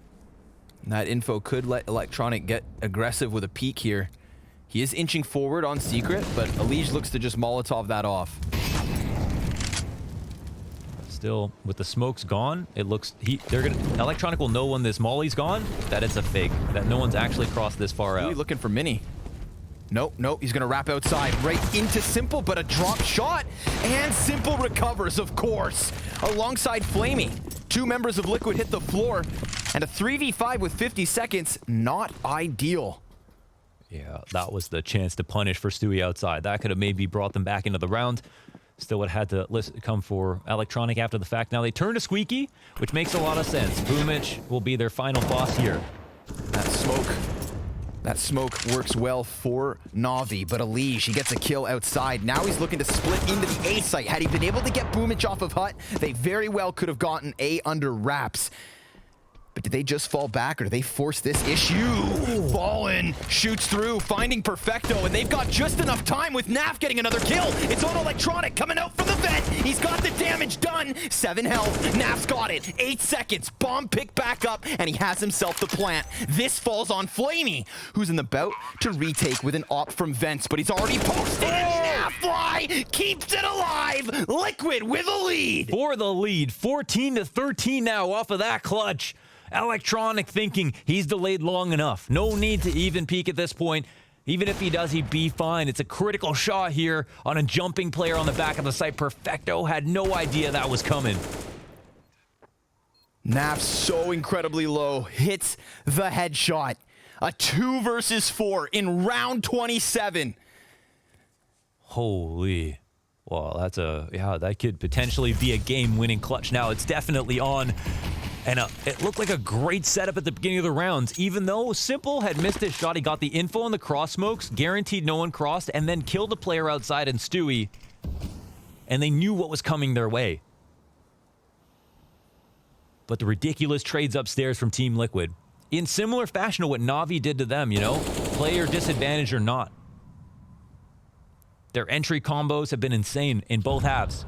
And that info could let Electronic get aggressive with a peek here. He is inching forward on Secret, but Elige looks to just Molotov that off. Still, with the smokes gone, it looks Electronic will know when this molly's gone that it's a fake, that no one's actually crossed this far out. Looking for Mini. Nope, nope, he's gonna wrap outside right into Simple, but a drop shot, and Simple recovers, of course, alongside Flamey. 2 members of Liquid hit the floor, and a 3v5 with 50 seconds, not ideal. Yeah, that was the chance to punish for Stewie outside. That could have maybe brought them back into the round. Still would have had to come for Electronic after the fact. Now they turn to Squeaky, which makes a lot of sense. Boomich will be their final boss here. That smoke works well for Navi, but Elige, he gets a kill outside. Now he's looking to split into the A site. Had he been able to get Boomich off of Hut, they very well could have gotten A under wraps. But did they just fall back, or do they force this issue? Fallen shoots through, finding Perfecto, and they've got just enough time with Naf getting another kill. It's on Electronic, coming out from the vent. He's got the damage done. 7 health, Naf's got it. 8 seconds, bomb picked back up, and he has himself the plant. This falls on Flamey, who's in the bout to retake with an op from vents, but he's already posted. Naf fly keeps it alive. Liquid with a lead. For the lead, 14-13 now off of that clutch. Electronic thinking he's delayed long enough. No need to even peek at this point. Even if he does, he'd be fine. It's a critical shot here on a jumping player on the back of the site. Perfecto had no idea that was coming. Naf so incredibly low, hits the headshot. A 2 versus 4 in round 27. Holy. Well, that could potentially be a game-winning clutch now. It's definitely on. And it looked like a great setup at the beginning of the rounds. Even though Simple had missed his shot, he got the info on the cross smokes, guaranteed no one crossed, and then killed the player outside and Stewie. And they knew what was coming their way. But the ridiculous trades upstairs from Team Liquid. In similar fashion to what Navi did to them, you know? Player disadvantage or not. Their entry combos have been insane in both halves.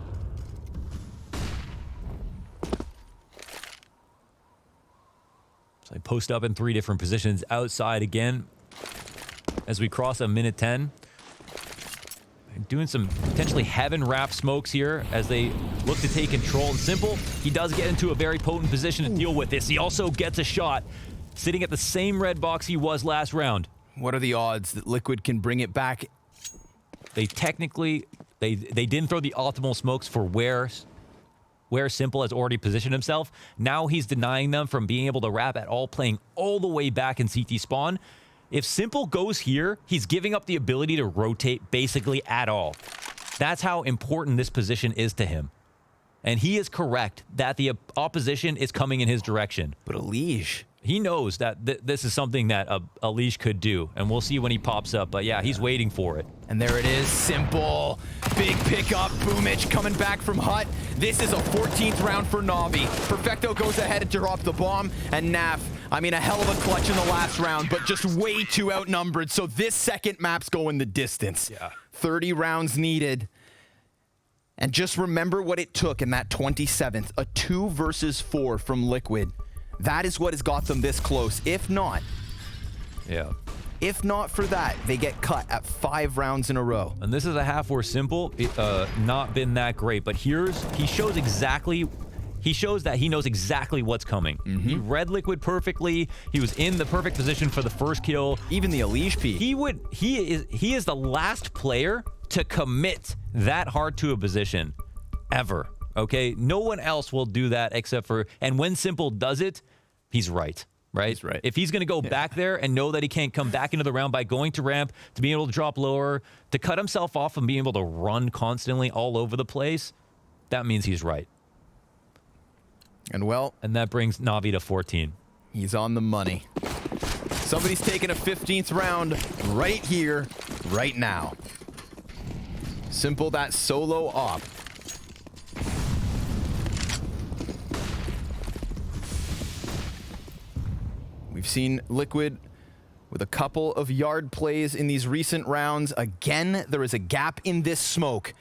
So they post up in 3 different positions outside again as we cross a minute 10. They're doing some potentially heaven wrap smokes here as they look to take control. And Simple, he does get into a very potent position to deal with this. He also gets a shot sitting at the same red box he was last round. What are the odds that Liquid can bring it back? They technically, they didn't throw the optimal smokes for where Simple has already positioned himself. Now he's denying them from being able to wrap at all, playing all the way back in CT spawn. If Simple goes here, he's giving up the ability to rotate basically at all. That's how important this position is to him. And he is correct that the opposition is coming in his direction. But Elige, he knows that this is something that Elige could do, and we'll see when he pops up. But yeah, he's waiting for it. and there it is, Simple. Big pickup, Boomich coming back from Hut. This is a 14th round for Navi. Perfecto goes ahead to drop the bomb, and Naf, I mean, a hell of a clutch in the last round, but just way too outnumbered, so this second map's going the distance. Yeah. 30 rounds needed. And just remember what it took in that 27th, a 2 versus 4 from Liquid. That is what has got them this close. If not for that, they get cut at 5 rounds in a row. And this is a half where Simple, not been that great, but he shows that he knows exactly what's coming. He read Liquid perfectly. He was in the perfect position for the first kill. Even the Elige P. He is the last player to commit that hard to a position ever. Okay, no one else will do that except for, and when Simple does it, he's right. He's right. If he's going to go back there and know that he can't come back into the round by going to ramp, to be able to drop lower, to cut himself off and being able to run constantly all over the place, that means he's right. And well, and that brings Navi to 14. He's on the money. Somebody's taking a 15th round right here, right now. Simple, that solo op. We've seen Liquid with a couple of yard plays in these recent rounds. Again, there is a gap in this smoke.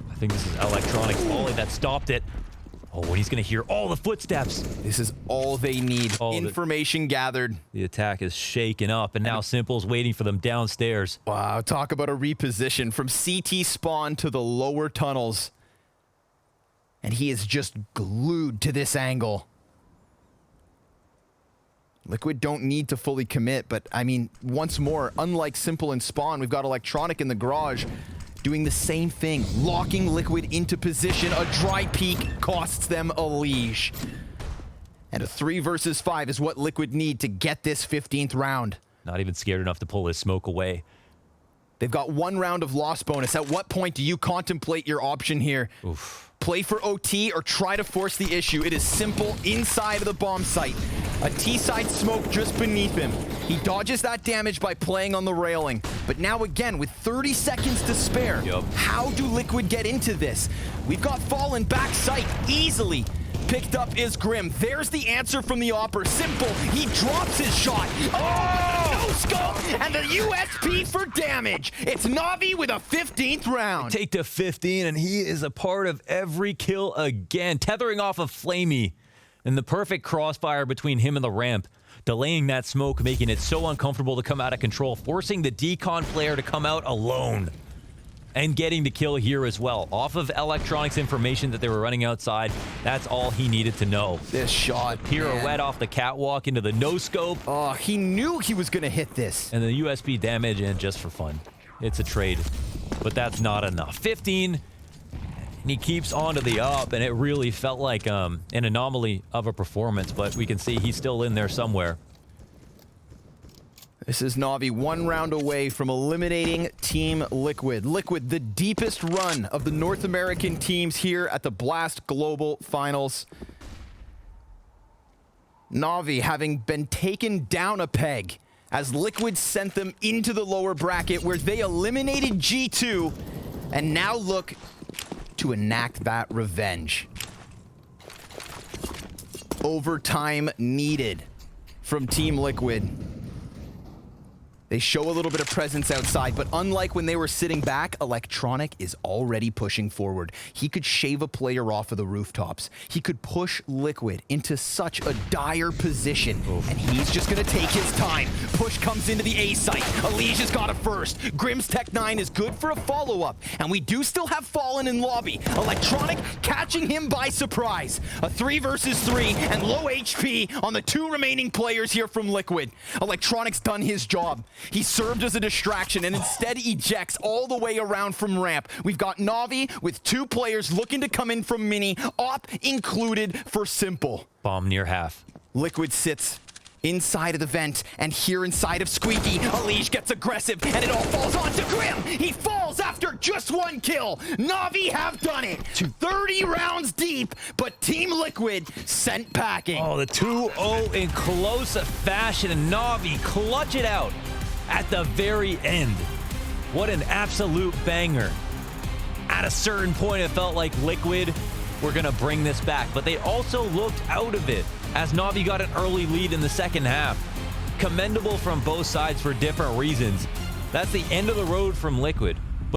I think this is Electronic volley that stopped it. Oh, and he's going to hear all the footsteps. This is all they need. Information gathered. The attack is shaken up, and now Simple's waiting for them downstairs. Wow, talk about a reposition from CT spawn to the lower tunnels. And he is just glued to this angle. Liquid don't need to fully commit, but I mean, once more, unlike Simple and Spawn, we've got Electronic in the garage doing the same thing, locking Liquid into position. A dry peek costs them a Liege. And a 3 versus 5 is what Liquid need to get this 15th round. Not even scared enough to pull his smoke away. They've got 1 round of loss bonus. At what point do you contemplate your option here? Oof. Play for OT or try to force the issue. It is Simple inside of the bomb site. A T-side smoke just beneath him. He dodges that damage by playing on the railing. But now again, with 30 seconds to spare, how do Liquid get into this? We've got Fallen back site easily. Picked up is Grim. There's the answer from the Opper. Simple. He drops his shot. Oh! No scope! And the USP for damage. It's Navi with a 15th round. Take to 15, and he is a part of every kill again. Tethering off of Flamey. And the perfect crossfire between him and the ramp. Delaying that smoke, making it so uncomfortable to come out of control. Forcing the decon player to come out alone. And getting the kill here as well. Off of Electronics information that they were running outside. That's all he needed to know. This shot, pirouette off the catwalk into the no-scope. Oh, he knew he was going to hit this. And the USB damage, and just for fun. It's a trade. But that's not enough. 15. And he keeps on to the up, and it really felt like an anomaly of a performance. But we can see he's still in there somewhere. This is Navi 1 round away from eliminating Team Liquid. Liquid, the deepest run of the North American teams here at the Blast Global Finals. Navi having been taken down a peg as Liquid sent them into the lower bracket where they eliminated G2 and now look to enact that revenge. Overtime needed from Team Liquid. They show a little bit of presence outside, but unlike when they were sitting back, Electronic is already pushing forward. He could shave a player off of the rooftops. He could push Liquid into such a dire position, and he's just gonna take his time. Push comes into the A site. Alicia's got it first. Grim's Tech 9 is good for a follow-up, and we do still have Fallen in lobby. Electronic catching him by surprise. A 3 versus 3 and low HP on the 2 remaining players here from Liquid. Electronic's done his job. He served as a distraction and instead ejects all the way around from ramp. We've got Navi with 2 players looking to come in from mini, op included for Simple. Bomb near half. Liquid sits inside of the vent, and here inside of Squeaky, Alicia gets aggressive, and it all falls onto Grim. He falls after just 1 kill. Navi have done it. 30 rounds deep, but Team Liquid sent packing. Oh, the 2-0 in close fashion, and Navi clutch it out at the very end. What an absolute banger. At a certain point, it felt like Liquid were going to bring this back, but they also looked out of it as Navi got an early lead in the second half. Commendable from both sides for different reasons. That's the end of the road from Liquid.